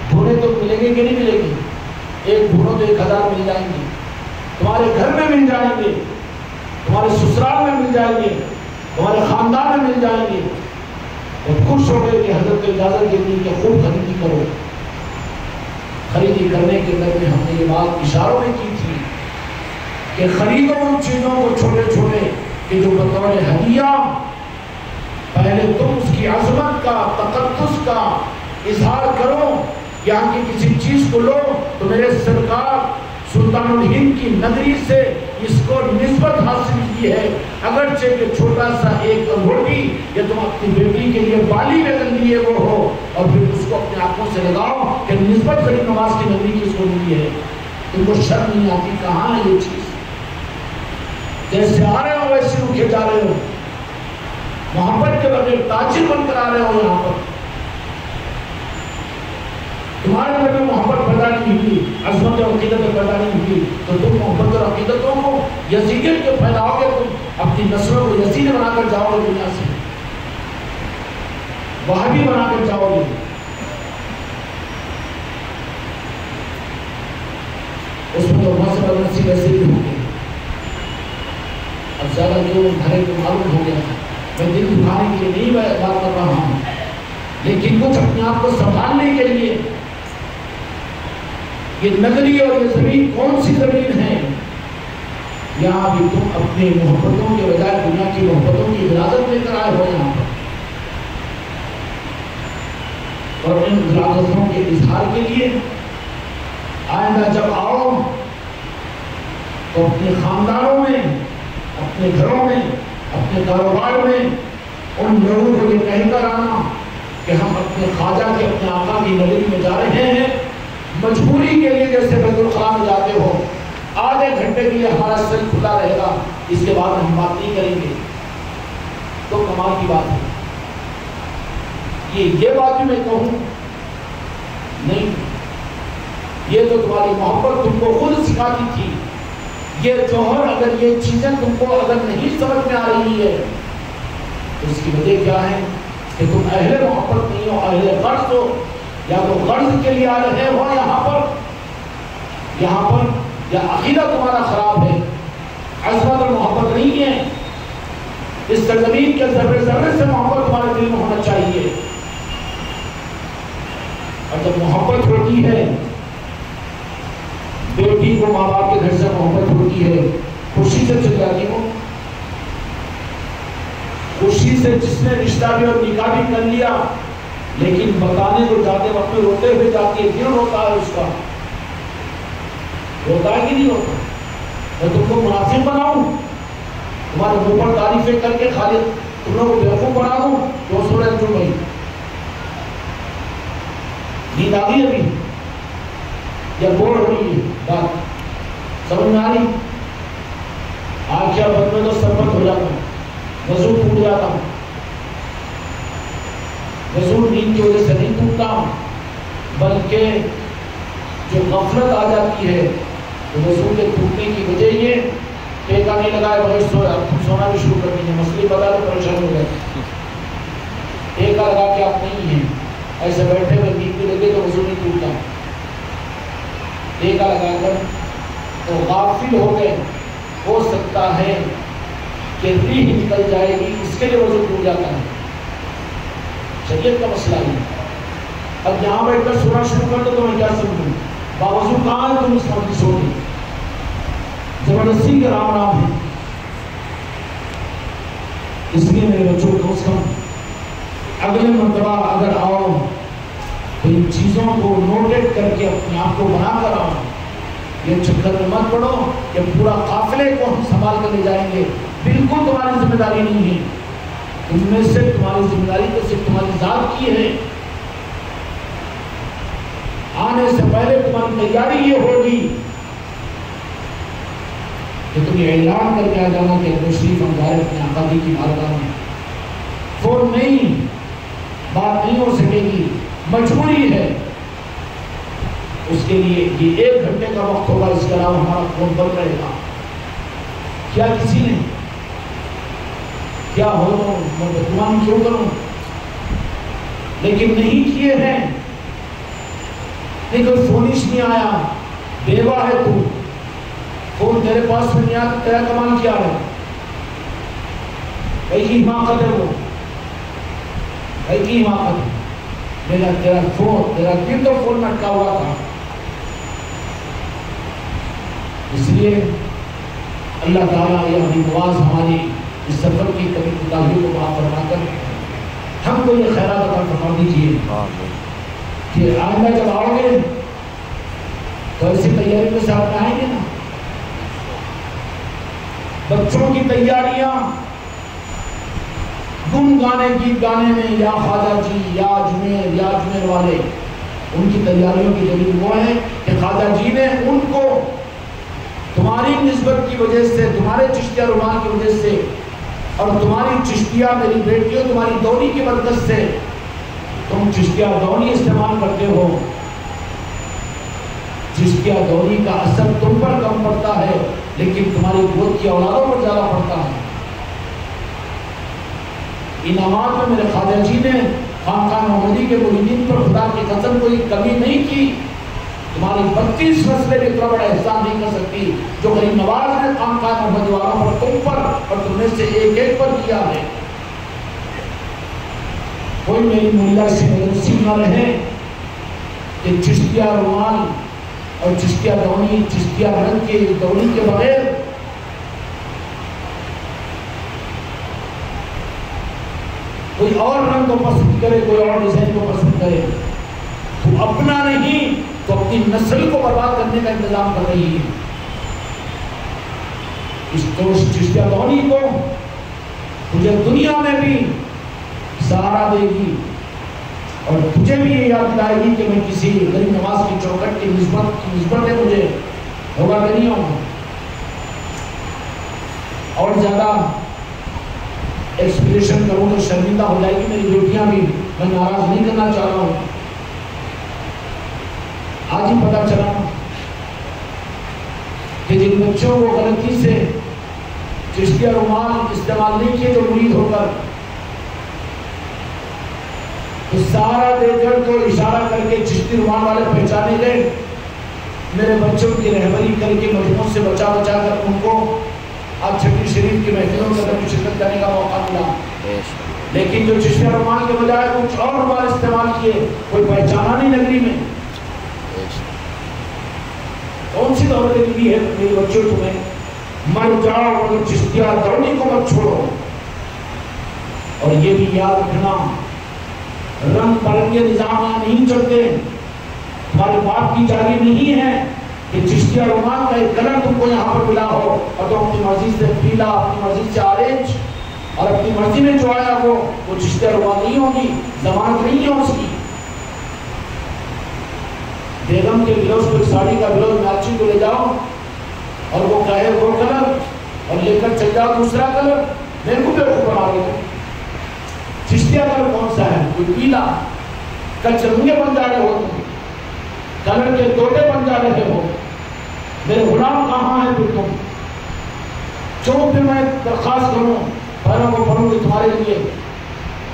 دھونے تو ملیں گے کہ نہیں ملیں گے؟ ایک دھونوں تو 1000 مل جائیں گے، تمہارے گھر میں مل جائیں گے، تمہارے سسرال میں مل جائیں گے، تمہارے خاندان میں مل جائیں گے، اور خوش ہو گئے کہ حضرت اجازت دیتی کہ خوب خریدی کرو۔ خریدی کرنے کے اندر میں ہم نے یہ بات اشاروں میں کی تھی کہ خریدو ان چیزوں کو چھوٹے چھوٹے کہ جو بطور ہدیہ پہلے تم اس کی عظمت کا، تقدس کا اظہار کرو۔ یہاں کی کسی چیز کو لو تو میرے سرکار سلطان الہند کی نگری سے اس کو نسبت حاصل کی ہے، اگرچہ کہ چھوٹا سا ایک انگوٹھی یا تم اپنی بیٹی کے لیے بالی بدل لیے وہ ہو، اور پھر اس کو اپنے آنکھوں سے لگاؤ کہ نسبت غریب نواز کی نگری کی اس کو ملی ہے۔ تم کو شرم نہیں آتی؟ کہاں ہے یہ چیز؟ جیسے آ رہے ہو ویسے رکھے جا رہے ہو، محبت کے بغیر تاجر بن کر آ رہے ہو یہاں پر۔ تمہارے اندر میں محبت پیدا نہیں ہوئی، عظمت اور عقیدت پیدا نہیں ہوئی، تو تم محبت اور عقیدتوں کو یزیدیت کے پھیلاؤ گے، تم اپنی نسلوں کو یزید بنا کر جاؤ گے، دنیا سے وہابی بنا کر جاؤ گے۔ اس میں تو بہت سے بدنسی ویسے بھی ہوں گے، اب زیادہ جو گھرے کو معلوم ہو گیا، میں دل دکھانے کے لیے نہیں بات کر رہا ہوں، لیکن کچھ اپنے آپ کو سنبھالنے کے لیے یہ نگری اور یہ زمین کون سی زمین ہے؟ یہاں بھی تم اپنے محبتوں کے بجائے دنیا کی محبتوں کی غلاظت لے کر آئے ہو یہاں پر، اور ان غلاظتوں کے اظہار کے لیے آئندہ جب آؤ تو اپنے خاندانوں میں، اپنے گھروں میں، اپنے کاروبار میں ان لوگوں کو یہ کہہ کر آنا کہ ہم اپنے خواجہ کے، اپنے آقا کی نگری میں جا رہے ہیں، مجبوری کے لیے، جیسے بیت الخلاء میں جاتے ہو، آدھے گھنٹے کے لیے ہمارا سر کھلا رہے گا، اس کے بعد ہم بات نہیں کریں گے، تو کمال کی بات ہے۔ یہ بات بھی میں کہوں نہیں، یہ تو تمہاری محبت تم کو خود سکھاتی تھی۔ یہ جوہر اگر یہ چیزیں تم کو اگر نہیں سمجھ میں آ رہی ہے تو اس کی وجہ کیا ہے کہ تم اہل محبت نہیں ہو، اہل غرض ہو، یا تو غرض کے لیے آ رہے ہو یہاں پر یا عقیدہ تمہارا خراب ہے، عظمت اور محبت نہیں ہے۔ اس سرزمین کے ذرے ذرے سے محبت تمہارے دل میں ہونا چاہیے، اور جب محبت ہوتی ہے، بیٹی کو ماں باپ کے گھر سے محبت ہوتی ہے، خوشی سے چل جاتی ہو، خوشی سے جس نے رشتہ بھی اور نکاح بھی کر لیا، لیکن بتانے کو جاتے وقت میں روتے ہوئے جاتی ہے، دل روتا ہے اس کا، روتا ہے کہ نہیں روتا؟ میں تم کو منافق بناؤں، تمہارے منہ پر تعریفیں کر کے خالی تم لوگوں کو بیوقوف بنا دوں؟ جو سورہ جو بھائی نیند آ گئی ابھی یا بور ہو رہی ہے بات سمجھ میں آ رہی؟ آنکھیں بند میں تو سربت ہو جاتا ہوں، وضو ٹوٹ جاتا ہوں، وضو نیند کی وجہ سے نہیں ٹوٹتا ہوں، بلکہ جو غفلت آ جاتی ہے تو وضو کے ٹوٹنے کی وجہ یہ ٹیکا نہیں لگائے بغیر سویا، تم سونا بھی شروع کر دیجیے، مسئلے بتا تو پریشان ہو جائے، ٹیکا لگا کے آپ نہیں ہیں، ایسے بیٹھے ہوئے نیند بھی لگے تو وضو نہیں ٹوٹتا، ٹیکا لگا کر تو غافل ہو گئے، ہو سکتا ہے کہ ریح نکل جائے گی، اس کے لیے وضو ٹوٹ جاتا ہے، شریعت کا مسئلہ ہے۔ اب یہاں بیٹھ کر سونا شروع کر دو تو میں کیا سمجھوں؟ باوضو کہاں ہے تم اس وقت کی سونے؟ زبردستی کے رام رام ہے۔ اس لیے میرے بچوں کو کم سے کم اگلے مرتبہ اگر آؤ تو ان چیزوں کو نوٹیٹ کر کے اپنے آپ کو بنا کر آؤ، یہ چکر میں مت پڑو کہ پورا قافلے کو ہم سنبھال کر لے جائیں گے، بالکل تمہاری ذمہ داری نہیں ہے، ان میں سے تمہاری ذمہ داری تو صرف تمہاری ذات کی ہے۔ آنے سے پہلے تمہاری تیاری یہ ہوگی کہ تم یہ اعلان کر کے آ جانا کہ تشریف ہم جا رہے اپنے آقا کی بارگاہ میں، فون نہیں، بات نہیں ہو سکے گی، مجبوری ہے، اس کے لیے یہ 1 گھنٹے کا وقت ہوگا، اس کے علاوہ ہمارا فون بند رہے گا۔ کیا کسی نے کیا ہو تو میں بدگمان کیوں کروں؟ لیکن نہیں کیے ہیں، نہیں کوئی فونش نہیں آیا، بیوہ ہے تو فون تیرے پاس میں نہیں آیا، تیرا کمال کیا ہے؟ کئی کی حماقت ہے وہ، کئی کی حماقت ہے، میرا تیرا فون، تیرا دل تو فون میں اٹکا ہوا تھا۔ اس لیے اللہ تعالیٰ یہ اپنی نواز ہماری اس سفر کی کبھی کوتاہیوں کو معاف فرما کر ہم کو یہ خیرات عطا فرما دیجیے کہ آئندہ جب آؤ گے تو ایسی تیاری کے ساتھ آئیں گے نا، بچوں کی تیاریاں گن گانے گیت گانے میں، یا خواجہ جی یا اجمیر والے، ان کی تیاریوں کی دلیل وہ ہے کہ خواجہ جی نے ان کو تمہاری نسبت کی وجہ سے، تمہارے چشتیہ رومان کی وجہ سے، اور تمہاری چشتیہ میری بیٹیوں تمہاری دونی کی برکت سے تم چشتیہ دونی استعمال کرتے ہو، چشتیہ دونی کا اثر تم پر کم پڑتا ہے لیکن تمہاری گود کی اولادوں پر زیادہ پڑتا ہے۔ انعامات میں میرے خواجہ جی نے خانقاہ محمدی کے مریدین پر خدا کی قسم کوئی کمی نہیں کی، تمہاری 32 نسلیں بھی اتنا بڑا احسان نہیں کر سکتی جو غریب نواز نے خانقاہ محمدی والوں پر، تم پر اور تم نے سے ایک ایک پر کیا ہے۔ کوئی میری مریدہ سے نصیب نہ رہے کہ چشتیہ رومال اور چشتیہ دونی، چشتیہ رنگ کے دونی کے بغیر کوئی اور رنگ کو پسند کرے، کوئی اور ڈیزائن کو پسند کرے، تو اپنا نہیں تو اپنی نسل کو برباد کرنے کا انتظام کر رہی ہے۔ اس چشتیہ دونی کو تجھے دنیا میں بھی سہارا دے گی اور تجھے بھی یہ یاد دلائے گی کہ میں کسی غریب نواز کی چوکھٹ کی نسبت ہے، مجھے ہوگا کہ نہیں ہوگا۔ اور زیادہ ایکسپریشن کروں تو شرمندہ ہو جائے گی میری بیٹیاں بھی، میں ناراض نہیں کرنا چاہ رہا ہوں۔ آج ہی پتا چلا کہ جن بچوں کو غلطی سے چشتیہ رومال استعمال نہیں کیے جو مرید ہو کر، تو سارا دے کر تو اشارہ کر کے چشتی رومال والے پہچانے گئے، میرے بچوں کی رہبری کر کے مجموع سے بچا بچا کر ان کو آج چھٹی شریف کی محفلوں میں شرکت کرنے کا موقع ملا۔ لیکن جو چشتیہ رومال کے بجائے کچھ اور رومال استعمال کیے، کوئی پہچانا نہیں نگری میں۔ کون سی دولت ملی ہے میرے بچوں تمہیں؟ مر جاؤ مگر چشتیہ دوڑی کو مت چھوڑو۔ اور یہ بھی یاد رکھنا، رنگ برنگے نظام یہاں نہیں چلتے، ہمارے باپ کی جاری نہیں ہے کہ چشتیہ رومان کا ایک کلر تم کو یہاں پر ملا ہو اور تم اپنی مرضی سے پیلا، اپنی مرضی سے آرنج اور اپنی مرضی میں جو آیا وہ چشتیہ رومان نہیں ہوگی، ضمانت نہیں ہے اس کی۔ بیگم کے بلوز کو ساڑی کا بلوز میچنگ کو لے جاؤ اور وہ کہے وہ کلر اور لے کر چل جاؤ دوسرا کلر، میرے کو بے بنا گے۔ چشتیہ کلر کون سا ہے؟ کوئی پیلا، کچرنگے بن جا رہے ہو تم، کلر کے توڑے بن جا رہے ہو، میرے غلام کہاں ہے پھر تم؟ جو پھر میں درخواست کروں پیروں کو پڑھوں گی تمہارے لیے،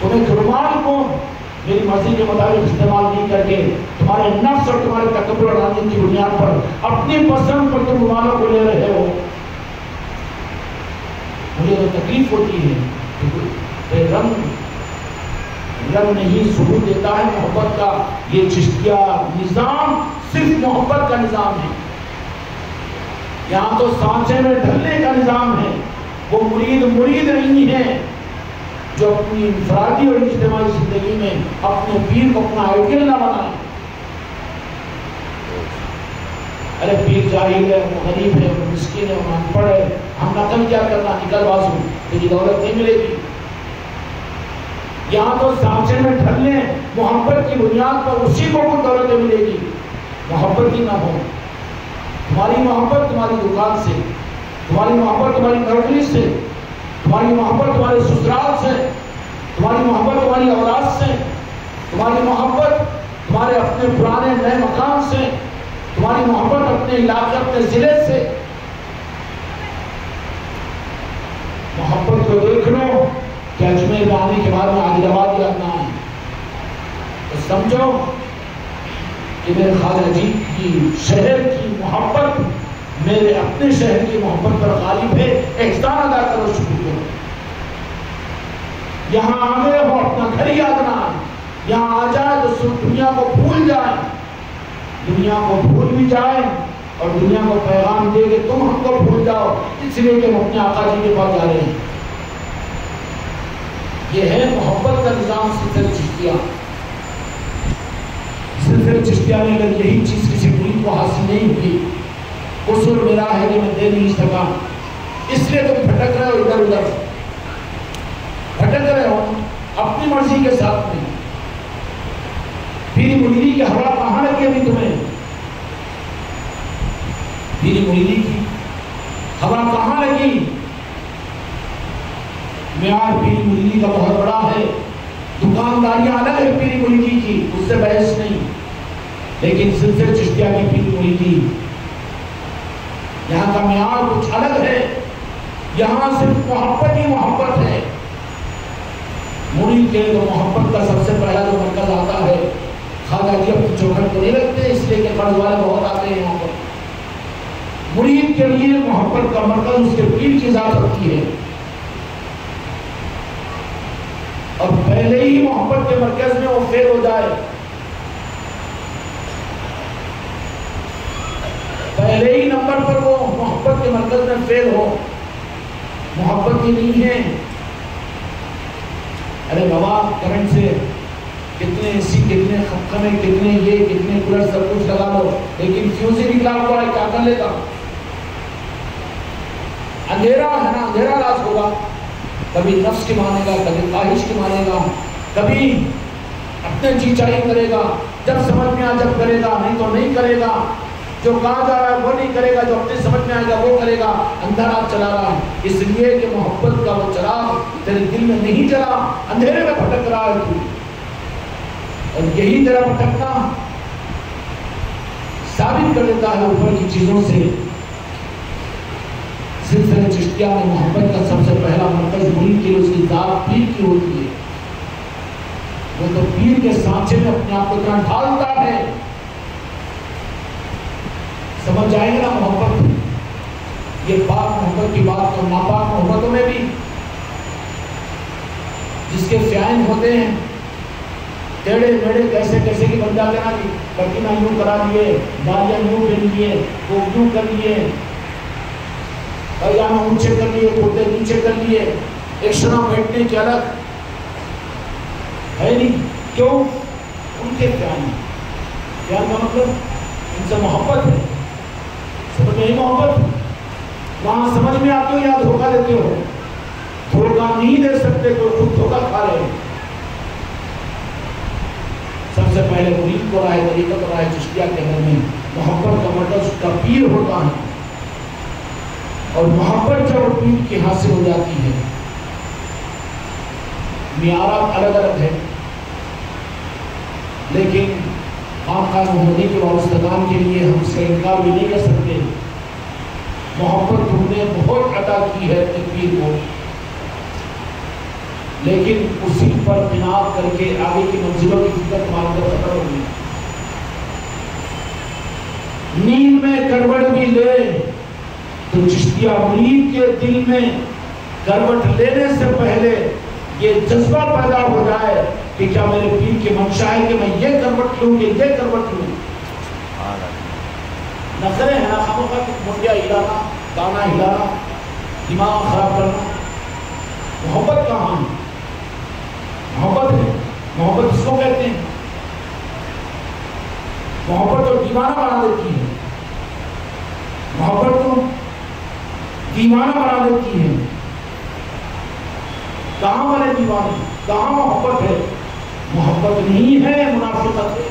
تمہیں رومال کو میری مرضی کے مطابق استعمال نہیں کر کے تمہارے نفس اور تمہارے تکبر اور عاجزی کی بنیاد پر اپنی پسند پر تم رومالوں کو لے رہے ہو۔ مجھے تو تکلیف ہوتی ہے کہ رنگ نہیں ثبوت دیتا ہے محبت کا۔ یہ چشتیہ نظام صرف محبت کا نظام ہے، یہاں تو سانچے میں ڈھلنے کا نظام ہے۔ وہ مرید نہیں ہے جو اپنی انفرادی اور اجتماعی زندگی میں اپنے پیر کو اپنا آئیڈیل نہ بنائے۔ ارے پیر جاہل ہے، وہ غریب ہے، وہ مسکین ہے، وہ ان پڑھ ہے، ہم نقل کیا کرنا، نکل بازو، تجھے دولت نہیں ملے گی۔ یہاں تو سانچے میں ڈھلنے محبت کی بنیاد پر اسی کو کچھ دولت ملے گی، محبت ہی نہ ہو۔ تمہاری محبت تمہاری دکان سے، تمہاری محبت تمہاری نوکری سے، تمہاری محبت تمہارے سسرال سے، تمہاری محبت تمہاری اولاد سے، تمہاری محبت تمہارے اپنے پرانے نئے مکان سے، تمہاری محبت اپنے علاقے اپنے ضلع سے۔ محبت کو دیکھ لو کہ اجمیر میں آنے کے بعد میں عادل آباد یاد نہ آئے، تو سمجھو کہ میرے خواجہ جی کی شہر کی محبت میرے اپنے شہر کی محبت پر غالب ہے۔ احسان ادا کرو، شکر کرو۔ یہاں آ گئے ہو، اپنا گھر یاد نہ آئے، یہاں آ جائے تو دنیا کو بھول جائے، دنیا کو بھول بھی جائے اور دنیا کو پیغام دے کہ تم ہم کو بھول جاؤ، اس لیے کہ ہم اپنے آقا جی کے پاس جا رہے ہیں۔ یہ ہے محبت کا نظام سلسلہ چشتیہ۔ سلسلہ چشتیہ میں اگر یہی چیز کسی مرید کو حاصل نہیں ہوئی، قصور میرا ہے کہ میں دے نہیں سکا، اس لیے تم بھٹک رہے ہو، ادھر ادھر بھٹک رہے ہو اپنی مرضی کے ساتھ میں۔ پیری مریدی کی ہوا کہاں لگی ابھی تمہیں؟ پیری مریدی کی ہوا کہاں لگی؟ معیار پیری مریدی کا بہت بڑا ہے، دکانداریاں الگ ہے پیری مریدی کی، اس سے بحث نہیں، لیکن سلسلہ چشتیہ کی پیری مریدی یہاں کا معیار کچھ الگ ہے۔ یہاں صرف محبت ہی محبت ہے۔ مرید کے تو محبت کا سب سے پہلا جو مرکز آتا ہے، خواجہ جی اپنی چوکھٹ کو نہیں رکھتے اس لیے کہ قرض والے بہت آتے ہیں یہاں پر۔ مرید کے لیے محبت کا مرکز اس کے پیر کی ذات ہوتی ہے، اور پہلے ہی محبت کے مرکز میں وہ فیل ہو جائے، پہلے ہی نمبر پر وہ محبت کے مرکز میں فیل ہو، محبت ہی نہیں ہے۔ ارے بابا کرنٹ سے کتنے اے سی، کتنے خمخمے، کتنے یہ، کتنے کولر، سب کچھ لگا لو، لیکن فیوز ہی نکلا ہوا ہے، کیا کر لے گا؟ اندھیرا ہے نا، اندھیرا راز ہوگا، کبھی نفس کی مانے گا، کبھی خواہش کی مانے گا، کبھی اپنے جی چاہی کرے گا، جب سمجھ میں آ جب کرے گا، نہیں تو نہیں کرے گا۔ جو کہا جا رہا ہے وہ نہیں کرے گا، جو اپنے سمجھ میں آئے گا وہ کرے گا، اندھا راہ چلا رہا ہے، اس لیے کہ محبت کا وہ چراغ تیرے دل میں نہیں جلا، اندھیرے میں بھٹک رہا ہے تو، اور یہی تیرا بھٹکنا ثابت کر دیتا ہے اوپر کی چیزوں سے۔ سلسلہ چشتیہ میں محبت کا سب سے پہلا مرکز مرید کے لیے اس کی ذات پیر کی ہوتی ہے، وہ تو پیر کے سانچے میں اپنے آپ کو اتنا ڈھالتا ہے، سمجھ جائیں گے نا محبت، یہ پاک محبت کی بات تو ناپاک محبتوں میں بھی جس کے فیائن ہوتے ہیں ٹیڑے میڑے کیسے کیسے کی بن جاتے ہیں، پٹینہ یوں کرا لیے، دالیاں یوں پہن لیے، وہ یوں کر لیے، پائجامہ اونچے کر لیے، کرتے نیچے کر لیے، ایک شرح بیٹھنے کے الگ ہے نہیں، کیوں؟ ان کے فیائن کا مطلب ان سے محبت ہے، سمجھ میں ہی محبت، وہاں سمجھ میں آتے ہو یا دھوکہ دیتے ہو؟ دھوکہ نہیں دے سکتے تو خود دھوکہ کھا رہے ہیں۔ سب سے پہلے مرید کو راہ طریقت اور راہ چشتیہ کے گھر میں محبت کا مرکز اس کا پیر ہوتا ہے، اور محبت جب پیر کی حاصل ہو جاتی ہے، معیارات الگ الگ ہے، لیکن خواہ ہونے کے وابستگان کے لیے ہم اس کا انکار بھی نہیں کر سکتے۔ محبت تم نے بہت عطا کی ہے اپنے پیر کو، لیکن اسی پر بنا کر کے آگے کی منزلوں کی فکر تمہارے اندر ختم ہوگی۔ نیند میں کروٹ بھی لے تو چشتیہ مرید کے دل میں کروٹ لینے سے پہلے یہ جذبہ پیدا ہو جائے کہ کیا میرے پیر کی منشا ہے کہ میں یہ کروٹ لوں کہ یہ کروٹ لوں۔ نظریں ہیں نا خاموخواہ کہ منڈیا ہلانا، دانا ہلانا، دماغ خراب کرنا، محبت کہاں ہے؟ محبت ہے، محبت اس کو کہتے ہیں، محبت تو دیوانہ بنا دیتی ہے، محبت تو دیوانہ بنا دیتی ہے۔ کہاں بنے دیوانے؟ کہاں محبت ہے؟ محبت نہیں ہے، منافقت ہے۔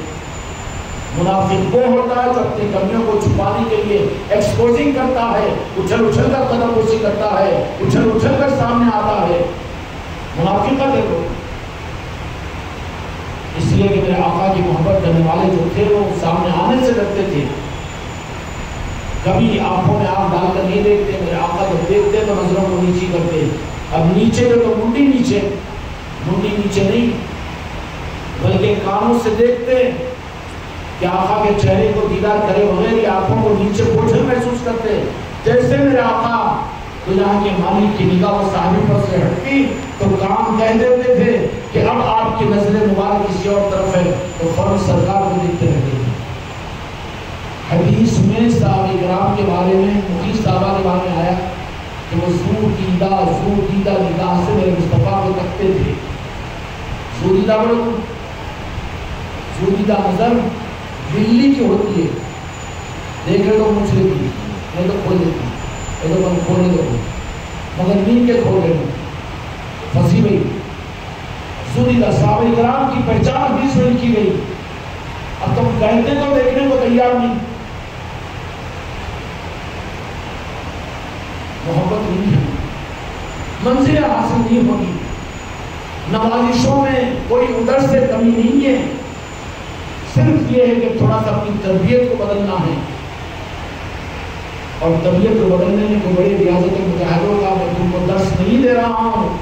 منافق وہ ہوتا ہے جو اپنی کمیوں کو چھپانے کے لیے ایکسپوزنگ کرتا ہے، اچھل اچھل کر قدم بوسی کرتا ہے، اچھل اچھل کر سامنے آتا ہے، منافقت ہے وہ۔ اس لیے کہ میرے آقا کی محبت کرنے والے جو تھے وہ سامنے آنے سے ڈرتے تھے، کبھی آنکھوں میں آنکھ ڈال کر نہیں دیکھتے، میرے آقا جب دیکھتے تو نظروں کو نیچی کرتے، اب نیچے تو منڈی نیچے، منڈی نیچے نہیں بلکہ کانوں سے دیکھتے کہ آقا کے چہرے کو دیدار کرے بغیر یا آنکھوں کو نیچے بوجھل محسوس کرتے، جیسے میرے آقا تو یہاں کے مالک کی نگاہ و صاحب پر سے ہٹتی تو کام کہہ دیتے تھے کہ اب آپ کی نظر مبارک کسی اور طرف ہے تو فوراً سرکار کو دیکھتے رہتے ہیں۔ حدیث میں صحابہ کرام کے بارے میں مخیص صحابہ کے بارے میں آیا کہ وہ زور دیدہ نگاہ سے میرے مصطفیٰ کو تکتے تھے۔ زور دیدہ نظر بلی کی ہوتی ہے، دیکھے تو مجھ لیتی، میں تو کھول دیتی، میں تو بند کھولنے دو، مگر نیند کے کھول دینا پھنسی گئی۔ زور دیدہ صحابہ کرام کی پہچان حدیث میں لکھی گئی، اب تم کہتے تو دیکھنے کو تیار نہیں۔ محبت نہیں ہے، منزل حاصل نہیں ہوگی، نوازشوں میں کوئی ادھر سے کمی نہیں ہے، صرف یہ ہے کہ تھوڑا سا اپنی تربیت کو بدلنا ہے، اور تربیت کو بدلنے میں کوئی بڑی ریاضت مجاہدوں کا میں تم کو درس نہیں دے رہا ہوں۔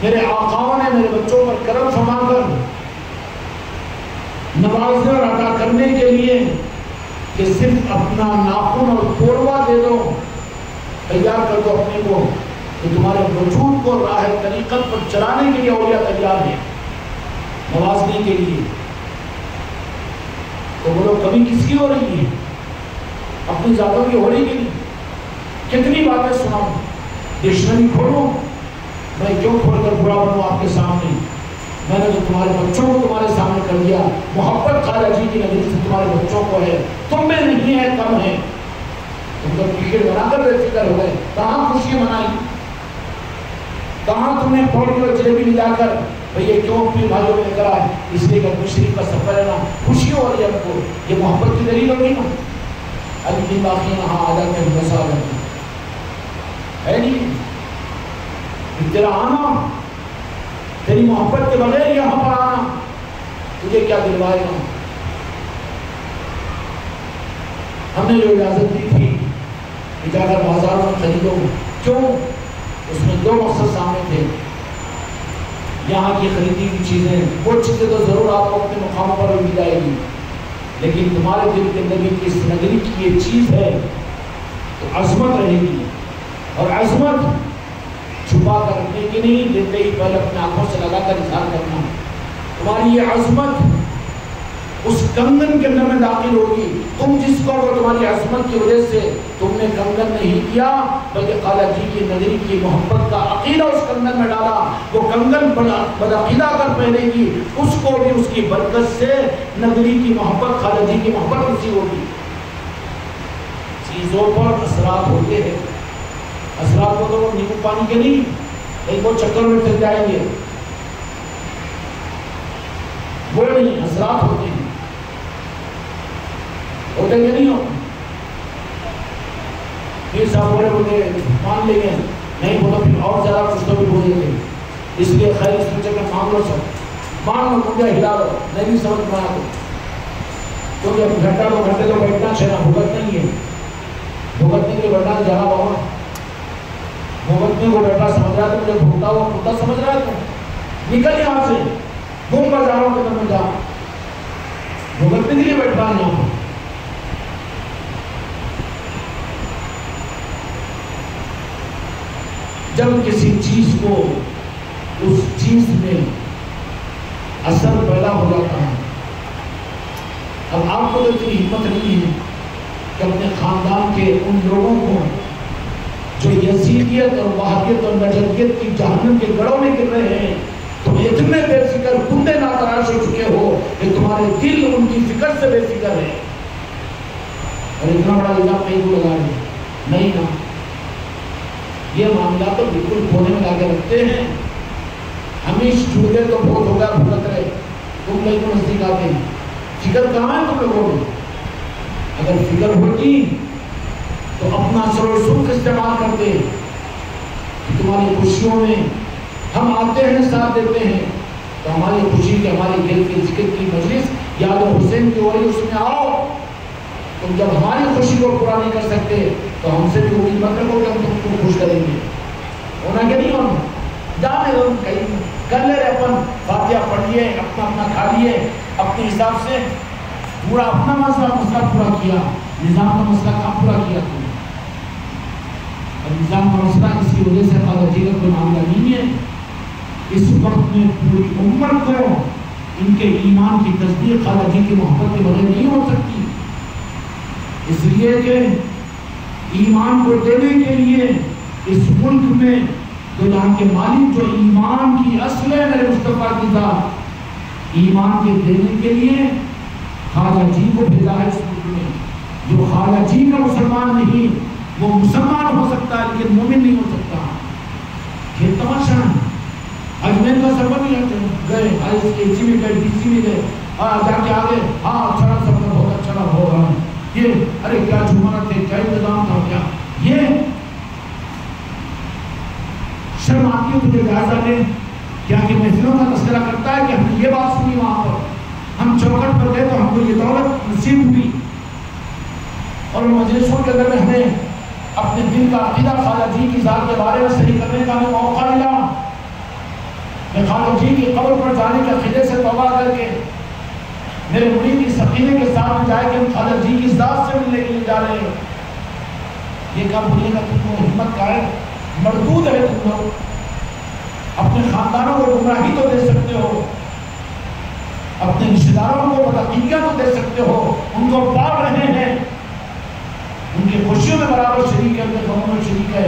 میرے آقاؤں نے میرے بچوں پر کرم فرما کر نوازنے اور عطا کرنے کے لیے کہ صرف اپنا ناخن اور کوڑوا دے دو، تیار کر دو اپنے کو، کہ تمہارے وجود کو راہ طریقت پر چلانے کے لیے اولیاء تیار ہیں، نوازنے کے لیے۔ تو وہ لوگ کمی کس کی ہو رہی ہے؟ اپنی ذاتوں کی ہو رہی کہ نہیں؟ کتنی باتیں سناؤں، ڈکشنری کھولوں، میں کیوں کھول کر برا بنوں آپ کے سامنے؟ میں نے تو تمہارے بچوں کو تمہارے سامنے کر دیا، محبت خواجہ جی کی نظر سے تمہارے بچوں کو ہے، تم میں نہیں ہے، کم ہے۔ تم تو ٹکٹ بنا کر بے فکر ہو گئے، کہاں خوشی منائی؟ کہاں تم نے پوڑی اور جلیبی لے جا کر بھئی یہ کیوں پھر بھائیوں میں لے کر آئے؟ اس لیے کہ شریف کا سفر ہے نا، خوشی ہو رہی ہے ہم کو، یہ محبت کی دلیل ہوگی نا۔ علی باقی یہاں آ جاتے ہیں بسا جاتے ہے نہیں. تیرا آنا، تیری محبت کے بغیر یہاں پر آنا تجھے کیا دلوائے گا؟ ہم نے جو اجازت دی تھی کہ جا کر بازار میں خریدو، کیوں؟ اس میں دو مقصد سامنے تھے. یہاں کی خریدی کی چیزیں، وہ چیزیں تو ضرور آپ کو اپنے مقام پر مل جائے گی، لیکن تمہارے دل کے اندر کی اس نگری کی یہ چیز ہے تو عظمت رہے گی. اور عظمت چھپا کر رکھنے کی نہیں، دیتے ہی پہلے اپنے آنکھوں سے لگا کر اظہار کرنا. تمہاری یہ عظمت اس کنگن کے اندر میں داخل ہوگی. تم جس کو وہ تمہاری عظمت کی وجہ سے تم نے کنگن نہیں کیا، بلکہ خالہ جی کی نگری کی محبت کا عقیدہ اس کنگن میں ڈالا. وہ کنگن بدعقیدہ کر پہنے گی، اس کو بھی اس کی برکت سے نگری کی محبت، خالہ جی کی محبت نصیب ہوگی. چیزوں پر اثرات ہوتے ہیں. اثرات کو تو نیمبو پانی کے نہیں، ایک وہ چکر میں چل جائیں گے، وہ نہیں. اثرات ہوتے ہیں، ہوتے کہ نہیں ہوتے؟ پھر صاحب بولے بولے مان لیں گے، نہیں بولو پھر اور زیادہ کچھ تو بھی بولیں گے. اس لیے خیر اس میں چکر مان لو، سب مان لو، مجھے ہلا لو، نہیں سمجھ میں آیا تو کیونکہ گھنٹہ دو گھنٹے تو بیٹھنا چاہیے، بھگت نہیں ہے. بھگتنے کے بیٹھا جہاں بابا بھگتنے کو بیٹھا سمجھ رہا ہے تو مجھے بھوکتا ہوا کتا سمجھ رہا ہے تو نکل یہاں سے، گھوم بازاروں کے اندر میں جا. بھگتنے کے لیے بیٹھا ہے یہاں پر. جب کسی چیز کو اس چیز میں اثر پیدا ہو جاتا ہے، اب آپ کو تو اتنی ہمت نہیں ہے کہ اپنے خاندان کے ان لوگوں کو جو یزیدیت اور وہابیت اور نجدیت کی جہنم کے گڑھوں میں گر رہے ہیں، تم اتنے بے فکر بندے ناتراش ہو چکے ہو کہ تمہارے دل ان کی فکر سے بے فکر ہے. اور اتنا بڑا الزام کہیں کو لگا رہے نہیں نا. یہ معاملہ تو بالکل کونے میں لا کے رکھتے ہیں. ہمیش چھوٹ گئے تو بہت ہوگا، بھگت رہے. تم کہیں کو نزدیک آتے ہیں، فکر کہاں ہے تم لوگوں میں؟ اگر فکر ہوتی تو اپنا سر و سکھ استعمال کرتے. تمہاری خوشیوں میں ہم آتے ہیں، ساتھ دیتے ہیں، تو ہماری خوشی کے، ہماری دل کے ذکر کی مجلس یاد حسین کی ہو رہی، اس میں آؤ. تم جب ہماری خوشی کو پورا نہیں کر سکتے تو ہم سے بھی امید مت رکھو کہ ہم تم کو خوش کریں گے. ہونا کہ نہیں ہونا؟ جانے دو، کہیں کر لے رہے اپن فاتحہ پڑھ لیے، اپنا اپنا کھا لیے، اپنے حساب سے پورا اپنا مسئلہ پورا کیا. نظام کا مسئلہ کہاں پورا کیا تم؟ نظام کا مسئلہ اس کی وجہ سے خالہ جی کا کوئی معاملہ نہیں ہے. اس وقت میں پوری امت کو ان کے ایمان کی تصدیق خالہ جی کی محبت کے بغیر نہیں ہو سکتی. اس لیے کہ ایمان کو دینے کے لیے اس ملک میں تو جہاں کے مالک جو ایمان کی اصل ہے میرے مصطفیٰ کی ذات، ایمان کے دینے کے لیے خواجہ جی کو بھیجا ہے اس ملک میں. جو خواجہ جی کا مسلمان نہیں وہ مسلمان ہو سکتا ہے لیکن مومن نہیں ہو سکتا. یہ تماشا ہے. اجمیر کا سفر نہیں گئے، AC میں گئے، DC میں گئے، جا کے آگے ہاں اچھا سفر بہت اچھا ہو رہا ہے. یہ ارے کیا جھومر تھے، کیا انتظام تھا، کیا یہ شرم آتی ہے تجھے جائزہ لے. کیا کہ محفلوں کا تذکرہ کرتا ہے کہ ہم نے یہ بات سنی وہاں پر، ہم چوکٹ پر گئے تو ہم کو یہ دولت نصیب ہوئی. اور مجلسوں کے اندر میں ہمیں اپنے دل کا عقیدہ خالہ جی کی ذات کے بارے میں صحیح کرنے کا ہمیں موقع ملا. میں خالہ جی کی قبر پر جانے کے عقیدے سے توبہ کر کے میرے مرید کی سقینے کے ساتھ میں جائے کہ ہم خالہ جی کی ذات سے ملنے کے لیے جا رہے ہیں. یہ کب بولنے کا تم کو ہمت کا ہے؟ مردود ہے. تم لوگ اپنے خاندانوں کو گمراہی تو دے سکتے ہو، اپنے رشتہ داروں کو بدعقیدگیاں تو دے سکتے ہو، ان کو پال رہے ہیں، ان کی خوشیوں میں برابر شریک ہے، ان کے غموں میں شریک ہے،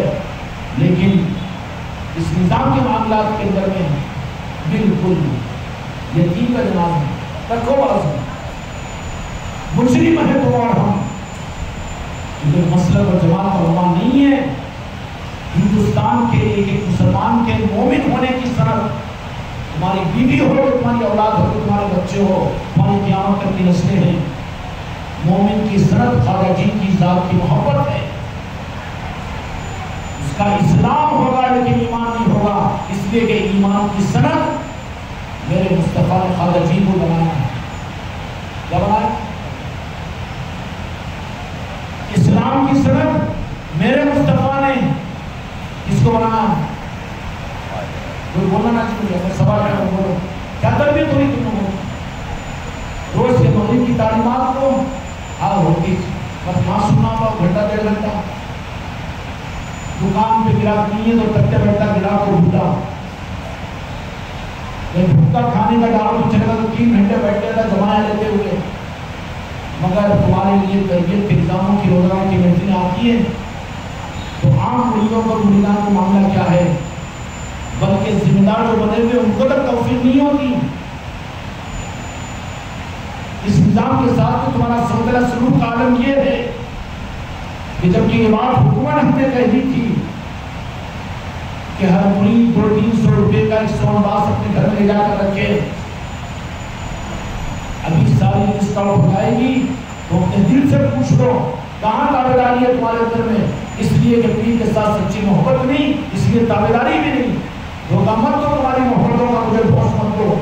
لیکن اس نظام کے معاملات کے اندر میں بالکل یتیم کا جناب ہے. رکھو بازو مجرم ہے تو اور ہم کیونکہ مسلک اور جماعت کا عنوان نہیں ہے. ہندوستان کے ایک مسلمان کے مومن ہونے کی سند تمہاری بیوی ہو، تمہاری اولاد ہو، تمہارے بچے ہو، تمہاری قیامت تک کی نسلیں ہیں. مومن کی سند خواجہ جی کی ذات کی محبت ہے، اس کا اسلام ہوگا لیکن ایمان نہیں ہوگا، اس لیے کہ ایمان کی سند میرے مصطفیٰ نے خواجہ جی کو بنایا ہے۔ کیا بنایا؟ اسلام کی سند میرے مصطفیٰ نے کس کو بنایا؟ کوئی بولنا نہ چاہیے، میں سوال کر رہا ہوں، بولو کیا تربیت ہوئی تم لوگوں کی؟ روز کے مغرب کی تعلیمات کو ہاں ہوتی، بس ماں سننا ہوگا گھنٹہ 1.5 گھنٹہ، دکان پہ گراہک نہیں ہے تو تکتے بیٹھتا گراہک کو بھوکا، بھوکا کھانے کا ڈال تو چلے تو 3 گھنٹے بیٹھتے تھا جمایا لیتے ہوئے، مگر تمہارے لیے تربیت کے نظاموں کی روزانہ کی محفلیں آتی ہے تو عام مریدوں کو مریدان کا معاملہ کیا ہے، بلکہ ذمہ دار جو بنے ہوئے ان کو تک توفیق نہیں ہوتی۔ اس نظام کے ساتھ تو تمہارا سوترا سلوک کا عالم یہ ہے کہ جبکہ یہ بات حکومت ہم نے کہی تھی کہ ہر مرید 200-300 روپے کا ایک سون باس اپنے گھر میں لے جا کر رکھے، ابھی ساری لسٹ آؤٹ ہو جائے گی تو اپنے دل سے پوچھ لو کہاں تابعداری ہے تمہارے اندر میں، اس لیے کہ پیر کے ساتھ سچی محبت نہیں، اس لیے تابعداری بھی نہیں، دھوکہ مت دو تمہاری محبتوں کا، مجھے بوجھ مت دو۔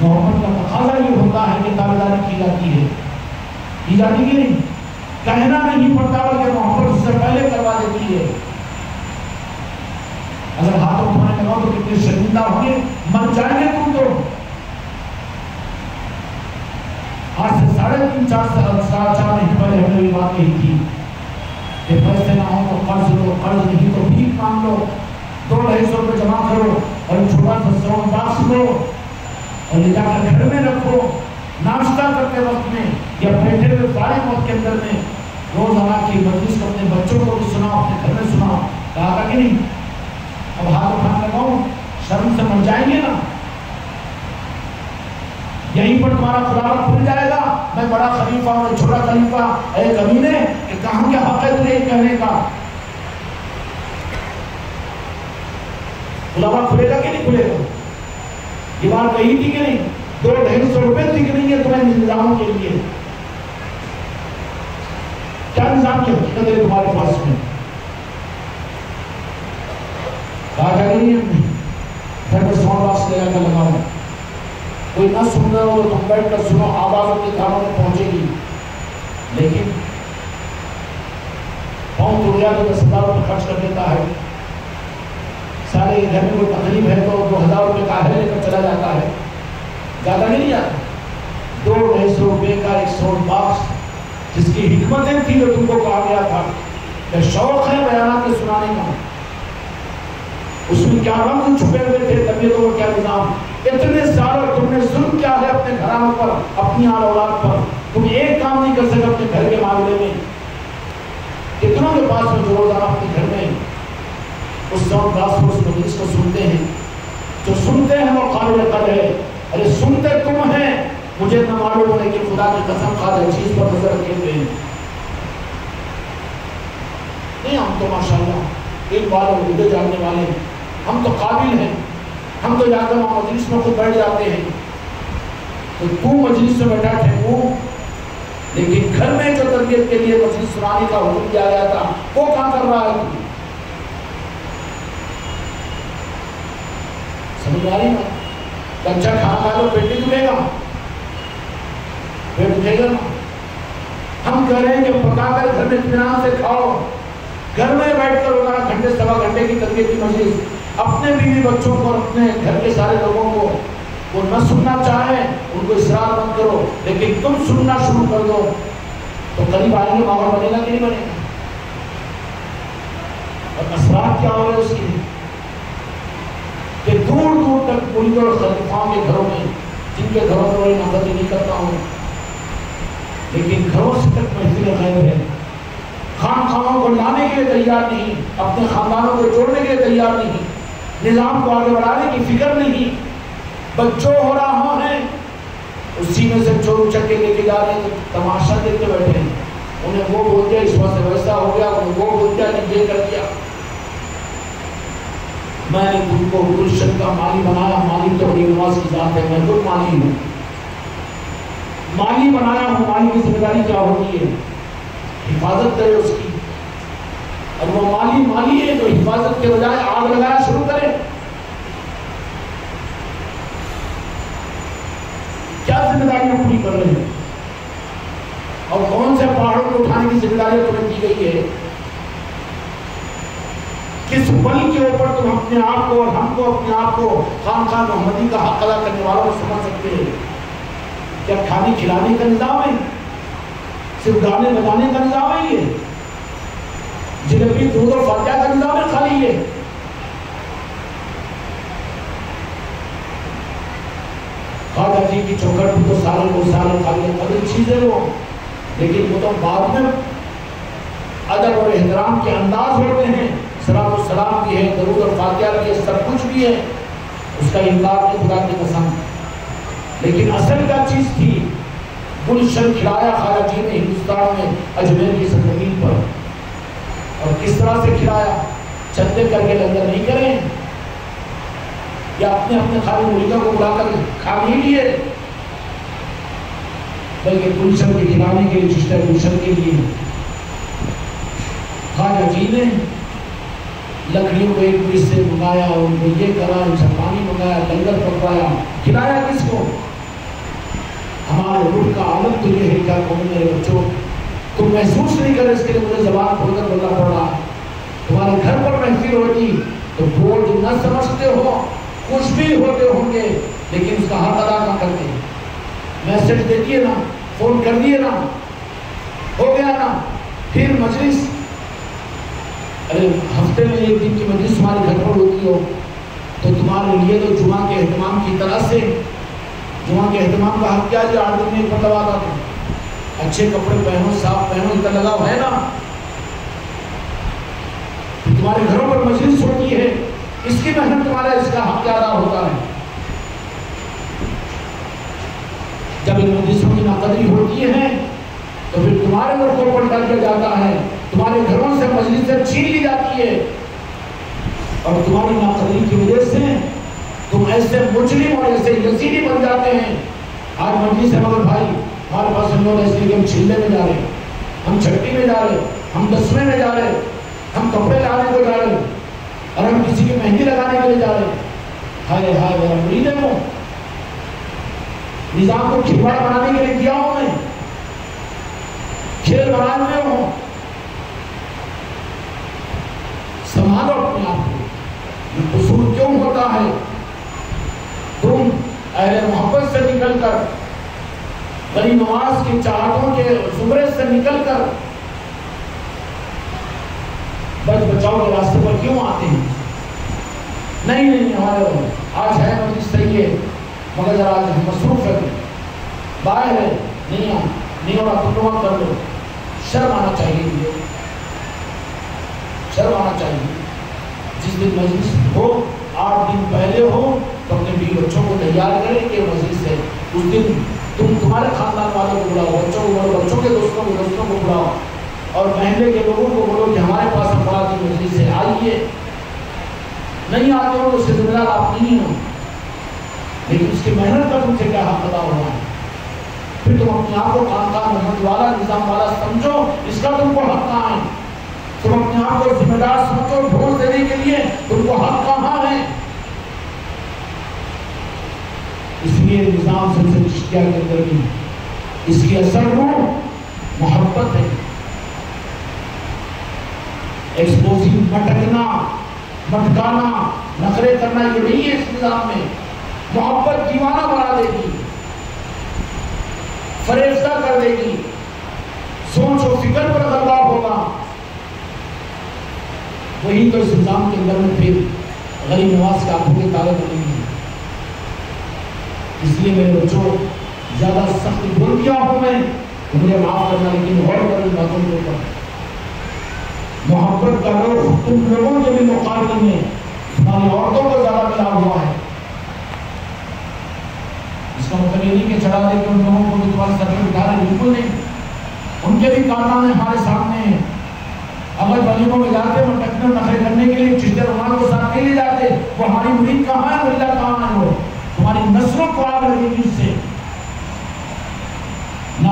محبت کا تقاضا یہ ہوتا ہے کہ تابعداری کی جاتی ہے، کی جاتی کہ نہیں، کہنا نہیں پڑتا بلکہ محبت اس سے پہلے کروا دیتی ہے۔ اگر ہاتھوں تمہارے لگاؤ تو کتنے شرمندہ ہوں گے، مر جائیں گے تم تو۔ آج سے 3.5-4 مہینے پہلے ہم نے یہ بات کہی تھی کہ پیسے نہ ہو تو قرض لو، قرض نہیں تو بھیک مانگ لو، 200-250 روپے جمع کرو اور چھوٹا سا سون باکس لو اور لے جا کر گھر میں رکھو، ناشتہ کرتے وقت میں یا بیٹھے ہوئے فارغ وقت کے اندر میں روزانہ کی مجلس کو اپنے بچوں کو بھی سناؤ، اپنے گھر میں سناؤ۔ کہا تھا کہ نہیں؟ اب ہاتھ اٹھانے لگاؤ، شرم سے مر جائیں گے نا، یہیں پر تمہارا خلافت کھل جائے گا، میں بڑا خلیفہ ہوں، چھوٹا خلیفہ، اے کمینے کہ کہاں کیا حق ہے تجھے کہنے کا؟ خلافت کھلے گا کہ نہیں کھلے گا؟ یہ بات کہی تھی کہ نہیں؟ 200-250 روپے دکھ نہیں ہے تمہیں نظاموں کے لیے، کیا نظام کی حقیقت ہے تمہارے پاس میں؟ کہا جا رہی ہے گھر میں سون باکس لے کر لگاؤ، کوئی نہ سن رہا ہو تو تم بیٹھ کر سنو، آواز اپنے کانوں میں پہنچے گی، لیکن پاؤں ٹوٹ گیا تو 10,000 روپے خرچ کر دیتا ہے، سارے گھر میں کوئی تقریب ہے تو 2,000 روپے کا ہے لے کر چلا جاتا ہے، زیادہ نہیں جاتا۔ 200 روپے کا ایک سون باکس جس کی حکمتیں تھی جو تم کو کہا گیا تھا کہ شوق ہے بیانات کے سنانے کا، اس میں کیا رنگ چھپے ہوئے تھے، طبیعتوں کا کیا نظام، اتنے سال تم نے ظلم کیا ہے اپنے گھرانوں پر، اپنی آل اولاد پر، تم ایک کام نہیں کر سکے اپنے گھر کے معاملے میں۔ کتنوں کے پاس میں جو روزانہ اپنے گھر میں اس سون باکس کو، اس مجلس کو سنتے ہیں، جو سنتے ہیں وہ قابل قدر ہے، ارے سنتے تم ہیں، مجھے نہ معلوم ہے کہ خدا کی قسم خواجہ چیز پر نظر رکھے ہوئے ہیں۔ نہیں ہم تو ماشاءاللہ ایک بار اردو جاننے والے، ہم تو قابل ہیں، ہم تو جا کر مجلس میں خود بیٹھ جاتے ہیں، تو تو مجلس میں بیٹھا ٹھہرو، لیکن گھر میں جو تربیت کے لیے مجلس سنانے کا حکم دیا گیا تھا وہ کہاں کر رہا ہے؟ سمجھ آ رہی نا؟ اچھا کھانا کھا لو پیٹ نہیں دکھے گا، پیٹ دکھے گا نا؟ ہم کہہ رہے ہیں کہ پکا کر گھر میں اطمینان سے کھاؤ، گھر میں بیٹھ کر روزانہ گھنٹے 1.25 گھنٹے کی تربیت کی مجلس، اپنے بیوی بچوں کو اور اپنے گھر کے سارے لوگوں کو، وہ نہ سننا چاہیں ان کو اصرار مت کرو، لیکن تم سننا شروع کر دو تو قریب آئیں گے، ماحول بنے گا کہ نہیں بنے گا؟ اور اثرات کیا ہو رہے اس کے کہ دور دور تک مریدوں اور خلیفاؤں کے گھروں میں، جن کے گھروں میں میں نظر نہیں کرتا ہوں، لیکن گھروں سے تک محفل غیب ہے، خانقاہوں کو لانے کے لیے تیار نہیں، اپنے خاندانوں کو جوڑنے کے لیے تیار نہیں، نظام کو آگے بڑھانے کی فکر نہیں، بچوں ہو رہا ہیں اسی میں سے چور اچک کے لے کے جا رہے ہیں، تماشا دیکھتے بیٹھے ہیں، انہیں وہ بول دیا اس وقت سے ویسا ہو گیا، انہیں وہ بول دیا کہ یہ کر دیا۔ میں نے تم کو گلشن کا مالی بنایا، مالی تو بڑی نواز کی ذات ہے، میں خود مالی ہوں، مالی بنایا ہوں، مالی کی ذمہ داری کیا ہوتی ہے؟ حفاظت کرے اس کی. اور وہ مالی ہے تو حفاظت کے بجائے آگ لگانا شروع کرے. کیا ذمہ داریاں پوری کر رہے ہیں؟ اور کون سے پہاڑوں کو اٹھانے کی ذمہ داری تمہیں دی گئی ہے؟ کس بل کے اوپر تم اپنے آپ کو اور ہم کو اپنے آپ کو خانقاہ محمدی کا حق ادا کرنے والوں کو سمجھ سکتے ہیں؟ کیا کھانے کھلانے کا نظام ہے؟ صرف گانے بجانے کا نظام ہے؟ یہ جلیبی دودھ اور فاتحہ کا نظام ہے خالی یہ؟ خواجہ جی کی چوکھٹ تو سالن قدر چیزیں وہ، لیکن وہ تو بعد میں ادب اور احترام کے انداز ہوتے ہیں. صلاۃ والسلام بھی ہے، درود اور فاتحہ بھی ہے، سب کچھ بھی ہے، اس کا انکار نہیں خدا کی قسم. لیکن اصل کیا چیز تھی؟ گلشن کھلایا خواجہ جی نے ہندوستان میں اجمیر کی سرزمین پر. اور کس طرح سے کھلایا؟ چندے کر کے لنگر نہیں کریں یا اپنے اپنے خالی مریدوں کو بلا کر کھا نہیں لیے، بلکہ گلشن کے کھلانے کے لیے، چشتہ گلشن کے لیے خواجہ جی نے لکڑیوں کو ایک برج سے منگایا، ان کو یہ کرا، ان سے پانی منگایا، لنگر پکوایا. کھلایا کس کو؟ ہمارے روح کا عالم تو یہ ہے. کیا کہوں میرے بچوں، تم محسوس نہیں کرے اس کے لیے مجھے زبان کھول کر بولنا پڑ رہا ہے. تمہارے گھر پر محفل ہوتی تو بورڈ نہ سمجھتے ہو، خوش بھی ہوتے ہوں گے، لیکن اس کا حق ادا نہ کرتے. میسج دے دیے نا، فون کر دیے نا، ہو گیا نا. پھر مجلس، ارے ہفتے میں ایک دن کی مجلس تمہارے گھر پر ہوتی ہو تو تمہارے لیے تو جمعہ کے اہتمام کی طرح سے، جمعہ کے اہتمام کا حق کیا؟ جو 8 دن میں ایک مرتبہ آتا تھا. اچھے کپڑے پہنو، صاف پہنو، اتنا لگاؤ ہے نا. تمہارے گھروں پر مجلس ہوتی ہے، اس کی محنت تمہارا، اس کا حق کیا ادا ہوتا ہے؟ جب ان مجلسوں کی ناقدری ہوتی ہے تو پھر تمہارے ملکوں پر ڈال دیا جاتا ہے، تمہارے گھروں سے مجلسیں چھین لی جاتی ہے، اور تمہاری ناقدری کی وجہ سے تم ایسے مجرم اور ایسے یزیدی بن جاتے ہیں. آج مجلس ہے مگر بھائی ہمارے پاس ہم لوگ ایسے کہ ہم چھلنے میں جا رہے ہیں، ہم چھٹی میں جا رہے ہیں، ہم 10ویں میں جا رہے ہیں، ہم کپڑے لانے کو جا رہے ہیں، اور ہم کسی کی مہندی لگانے کے لیے جا رہے ہیں. ہائے ہائے میرا مرید ہے، وہ نظام کو کھلواڑ بنانے کے لیے کیا ہوں میں، کھیل بنانے میں ہوں. سنبھالو اپنے آپ کو. یہ قصور کیوں ہوتا ہے؟ تم اہل محبت سے نکل کر، غریب نواز کی چاہتوں کے زمرے سے نکل کر بچ بچاؤ کے راستے پر کیوں آتے ہیں؟ نہیں ہمارے آج ہے مجلس صحیح ہے مگر ذرا آج ہم مصروف ہے، باہر ہے، نہیں ہو رہا، تم لوگ کر لو. شرم آنا چاہیے، مجھے شرم آنا چاہیے. جس دن مجلس ہو 8 دن پہلے ہو تو اپنے بیوی بچوں کو تیار کریں کہ مجلس ہے. اس دن تم تمہارے خاندان والوں کو بلاؤ، بچوں کو بلاؤ، بچوں کے دوستوں کو بلاؤ، اور محلے کے لوگوں کو بولو کہ ہمارے پاس افراد کی مجلس ہے، آئیے. نہیں آتے ہو تو اس سے ذمہ دار آپ نہیں ہو، لیکن اس کی محنت کا تم سے کیا حق ادا ہوا ہے؟ پھر تم اپنے آپ کو خانقاہ محمد والا، نظام والا سمجھو، اس کا تم کو حق کہاں ہے؟ تم اپنے آپ کو ذمہ دار سمجھو، ڈھول دینے کے لیے تم کو حق کہاں ہے؟ اس لیے نظام سلسلہ چشتیہ کے اندر بھی اس کی اثر روح محبت ہے. ایکسپوزنگ، مٹکنا، مٹکانا، نخرے کرنا یہ نہیں ہے اس نظام میں. محبت دیوانہ بنا دے گی، فریفتہ کر دے گی، سوچ و فکر پر غلبہ ہوگا. وہی تو اس نظام کے اندر میں پھر غریب نواز کے آنکھوں کے تالے بنیں گے. اس لیے میرے بچوں زیادہ سخت بول دیا ہوں میں، مجھے معاف کرنا، لیکن غور کریں باتوں کے اوپر. محبت کا روح تم لوگوں کے بھی مقابلے میں ہماری عورتوں کو زیادہ ملا ہوا ہے. اس کا مطلب یہ نہیں کہ چڑھا دے کہ ان لوگوں کو بھی تمہارے سر پہ بٹھا رہے، بالکل نہیں. ان کے بھی کارنامے ہمارے سامنے ہیں. اگر ولیموں میں جاتے ہیں مٹکنے نخرے کرنے کے لیے چشتے رومال کو ساتھ لے جاتے، وہ ہماری مرید کہاں ہے، مریدہ کہاں ہے؟ وہ تمہاری نسلوں کو آگ لگے گی اس سے.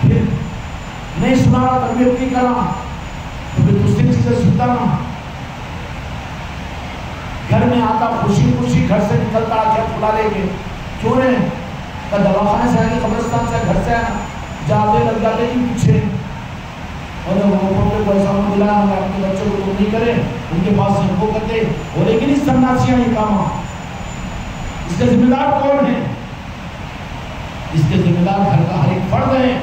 پھر نہیں سنا رہا تربیت نہیں کرا تو پھر دوسری چیزیں سنتا نا. گھر میں آتا خوشی خوشی گھر سے نکلتا کیا کھلا لے کے کیوں رہے کا دواخانے سے آئے قبرستان سے گھر سے آیا جاتے لگ جاتے ہی پیچھے اور وہ ایسا ملا اپنے بچوں کو نہیں کرے ان کے پاس سے وہ کرتے وہ لیکن اس سناسیاں یہ کام اس کے ذمہ دار کون ہے؟ اس کے ذمہ دار گھر کا ہر ایک فرد ہے.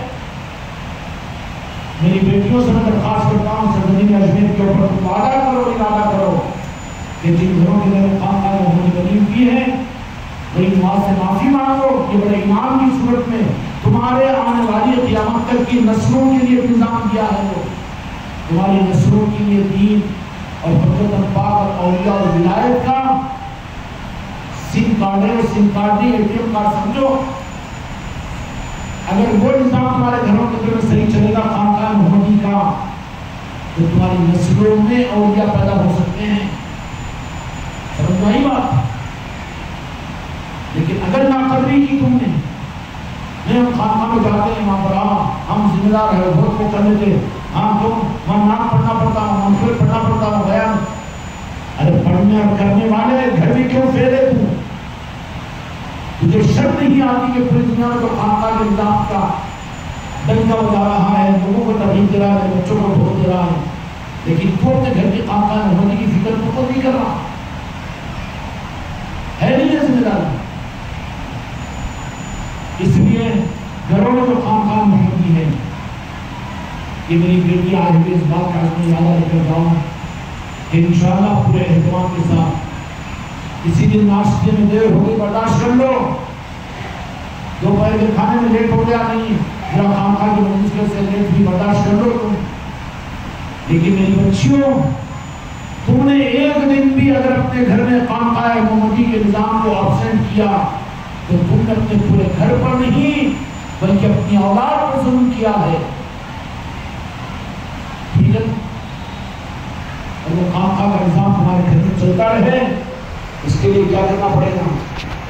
میری بیٹیوں سے میں درخواست کرتا ہوں سرزمین اجمیر کے اوپر تم وعدہ کرو ارادہ کرو کہ جن گھروں کے میرے خان کا بنی ہوئی ہے میری ماں سے معافی مانگو. یہ بڑے ایمان کی صورت میں تمہارے آنے والی قیامت تک کی نسلوں کے لیے انتظام کیا ہے. وہ تمہاری نسلوں کے لیے دین اور حضرت پاک اور اولیاء اور ولایت کا سم کارڈ ہے. سم کارڈ نہیں اے ٹی ایم کارڈ سمجھو. اگر وہ نظام تمہارے گھروں کے اندر صحیح چلے گا خانقاہ محمدی کا تو تمہاری نسلوں میں اولیاء پیدا ہو سکتے ہیں. سمجھ میں آئی بات؟ لیکن اگر ناقدری کی تم نے نہیں ہم خانقاہ میں جاتے ہیں وہاں پر ہم ذمہ دار ہے ووٹ کو کرنے کے ہاں تم وہاں نام پڑھنا پڑتا ہوں منفرد پڑھنا پڑتا ہوں بیان. ارے پڑھنے اور کرنے والے گھر بھی کیوں پھیرے تم؟ تجھے شرط نہیں آتی کہ پوری دنیا میں تو خانقاہ کے نظام کا ڈنکا بجا رہا ہے لوگوں کو ترغیب دے رہا ہے بچوں کو ووٹ دے رہا ہے لیکن تو اپنے گھر کی خانقاہ محمدی کی فکر تو خود نہیں کر رہا ہے. نہیں ہے ذمہ داری. اس لیے گھروں میں جو خانقاہ محمدی ہے یہ میری بیٹی آج بھی اس بات کا یادہ لے کر جاؤں کہ انشاءاللہ پورے اہتمام کے ساتھ کسی دن ناشتے میں دیر ہو گئی برداشت کر لو. دوپہر کے کھانے میں لیٹ ہو گیا نہیں میرا خانقاہ کی مجلس سے لیٹ بھی برداشت کر لو تم. لیکن میری بچیوں تم نے ایک دن بھی اگر اپنے گھر میں خانقاہ محمدی کے نظام کو ابسینٹ کیا تو تم نے اپنے پورے گھر پر نہیں بلکہ اپنی اولاد پر ظلم کیا ہے. ٹھیک ہے؟ اور وہ خانقاہ کا نظام ہمارے گھر میں چلتا رہے اس کے لیے کیا کرنا پڑے گا؟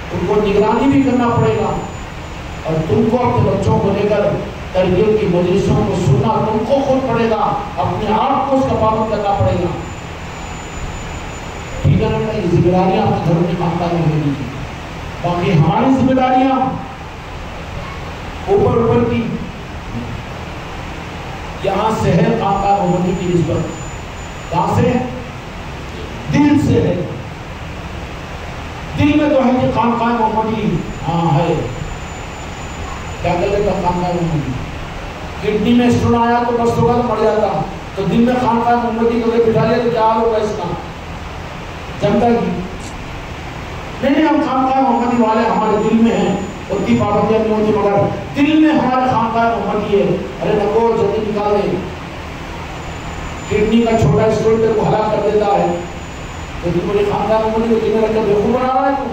تم کو نگرانی بھی کرنا پڑے گا اور تم کو اپنے بچوں کو لے کر تربیت کی مجلسوں کو سننا تم کو خود پڑے گا. اپنے آپ کو اس کا پابند کرنا پڑے گا. ٹھیک ہے نا؟ یہ ذمہ داریاں اپنے گھروں کی خانقاہ میں ہونی چاہیے. باقی ہماری ذمہ داریاں اوپر کی یہاں سے ہے خانقاہ محمدی کی نسبت کہاں سے؟ دل سے ہے. دل میں تو ہے کہ خانقاہ محمدی ہاں ہے. کیا کر لیتا خانقاہ محمدی؟ کڈنی میں اسٹون آیا تو بس ہوگا تو مر جاتا. تو دل میں خانقاہ محمدی کو بٹھا لیا تو کیا حال ہوگا اس کا؟ جنتا کی نہیں. ہم خانقاہ محمدی والے ہمارے دل میں ہیں. اتنی پابندیاں نہیں ہوتی مگر دل میں ہمارے خانقاہ محمدی ہے. ارے نکو جلدی نکال دیں. کڈنی کا چھوٹا اسٹون کو ہلاک کر دیتا ہے تو تم مجھے خانقاہ محمدی کو دل میں رکھ کر بیوقوف بنا رہا ہے. تو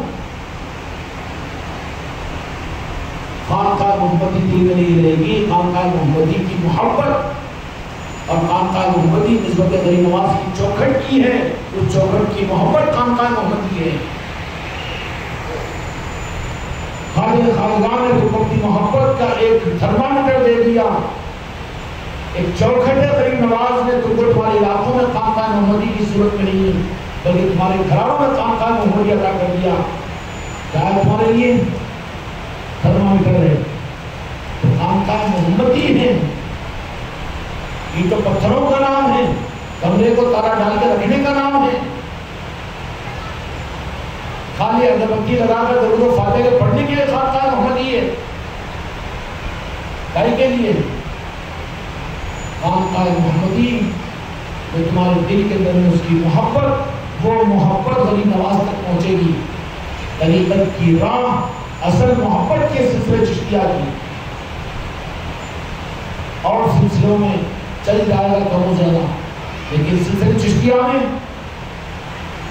خانقاہ محمدی دل میں نہیں رہے گی. خانقاہ محمدی کی محبت اور خانقاہ محمدی نسبت غریب نواز کی چوکھٹ کی ہے. اس چوکھٹ کی محبت خانقاہ محمدی ہے. خالد خالدان نے تو اپنی محبت کا ایک تھرمامیٹر دے دیا. ایک چوکھٹ ہے غریب نواز نے تم کو تمہارے علاقوں میں خانقاہ محمدی کی صورت میں نہیں بلکہ تمہارے گھروں میں خانقاہ محمدی عطا کر دیا. کیا تمہارے لیے تھرمامیٹر ہے؟ تو خانقاہ محمدی ہے. یہ تو پتھروں کا نام ہے. کمرے کو تالا ڈال کے رکھنے کا نام ہے. خالی اگربتی لگا کر درود و فاتحہ کے پڑھنے کے لیے خانقاہ محمدی ہے. کائی کے لیے؟ خانقاہ محمدی جو تمہارے دل کے اندر میں اس کی محبت وہ محبت غریب نواز تک پہنچے گی. طریقت کی راہ اصل محبت کے سلسلے چشتیہ کی اور سلسلوں میں چل جائے گا کم و زیادہ لیکن سلسلے چشتیہ میں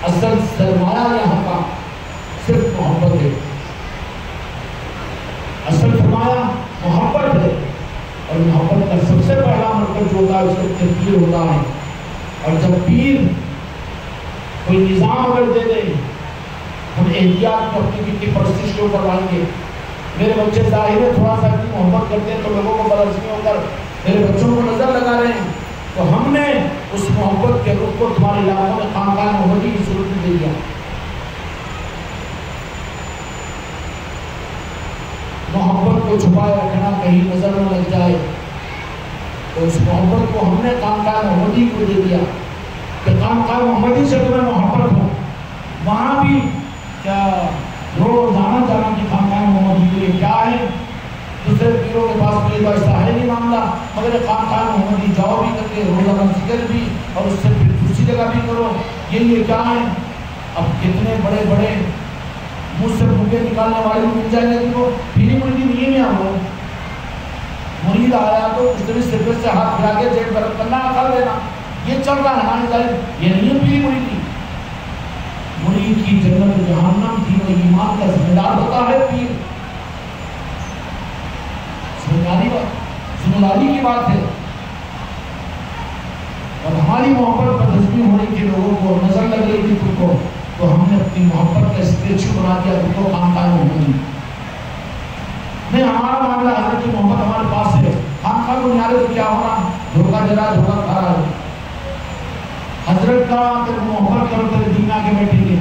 اصل سرمایہ یہاں کا صرف محبت ہے. اصل سرمایہ محبت ہے اور محبت کا سب سے پہلا مرکز جو ہوتا ہے اس کا پیر ہوتا ہے. اور جب پیر کوئی نظام اگر دے دے ہم احتیاط کرتے کتنی پرستش کے اوپر لائیں گے میرے بچے ظاہر ہے تھوڑا سا اپنی محبت کرتے ہیں تو لوگوں کو برسنی ہو کر میرے بچوں کو نظر لگا رہے ہیں، تو ہم نے اس محبت کے رخ کو تمہارے علاقوں میں خانقاہ محمدی کی صورت میں دے دیا۔ محبت کو چھپائے رکھنا کہیں نظر نہ لگ جائے، تو اس محبت کو ہم نے خانقاہ محمدی کو دے دیا کہ خانقاہ محمدی سے تمہیں محبت ہو۔ وہاں بھی کیا روزانہ جانا کہ خانقاہ محمدی کے لیے کیا ہے، دوسرے پیروں کے پاس کوئی تو ایسا ہے نہیں معاملہ، مگر خانقاہ محمدی جاؤ بھی کر کے روزانہ ذکر بھی اور اس سے پھر دوسری جگہ بھی کرو، یہ کیا ہے۔ اب کتنے بڑے بڑے مجھ سے بھوکے نکالنے والے مل جائیں گے تو پیری مریدی نہیں میں آؤ، مرید آیا تو اس طرح سے پھر سے ہاتھ پھیلا کے جیب برف کرنا کر دینا، یہ چل رہا ہے ہماری طرف، یہ نہیں ہے پیری مریدی۔ مرید کی جنت جہنم تھی وہ ایمان کا ذمہ دار ہوتا ہے پیر، ذمہ داری کی بات ہے۔ اور ہماری محبت پر تسلیم ہونے کے لوگوں کو نظر لگ رہی تھی تم کو، تو ہم نے اپنی محبت کا اسٹیچو بنا دیا تم کو خانقاہ محمدی۔ نہیں ہمارا معاملہ حضرت کی محبت ہمارے پاس ہے، خانقاہ کو نیارے تو کیا ہونا، دھوکہ دے رہا ہے، دھوکہ کھا رہا ہے۔ حضرت کا تیرے محبت کرو تیرے دین آگے بیٹھیں گے۔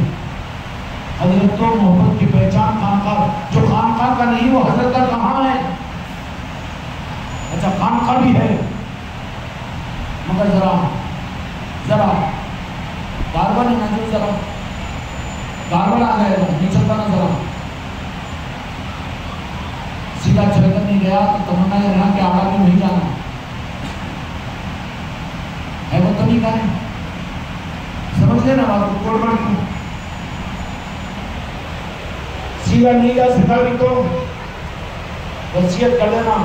حضرت تو محبت کی پہچان خانقاہ، جو خانقاہ کا نہیں وہ حضرت کا کہاں ہے؟ اچھا خانقاہ بھی ہے مگر ذرا گاربا نہیں نہ ذرا گاربا آ جائے گا، نہیں چلتا نا ذرا سیدھا چل کر نہیں گیا تو تمنا یہ رہا کہ آگا کیوں نہیں جانا ہے، وہ تو نہیں کہا، سمجھ لینا بات کو کوڑ بڑھ کیوں سیدھا نہیں جا سکا بھی تو وصیت کر دینا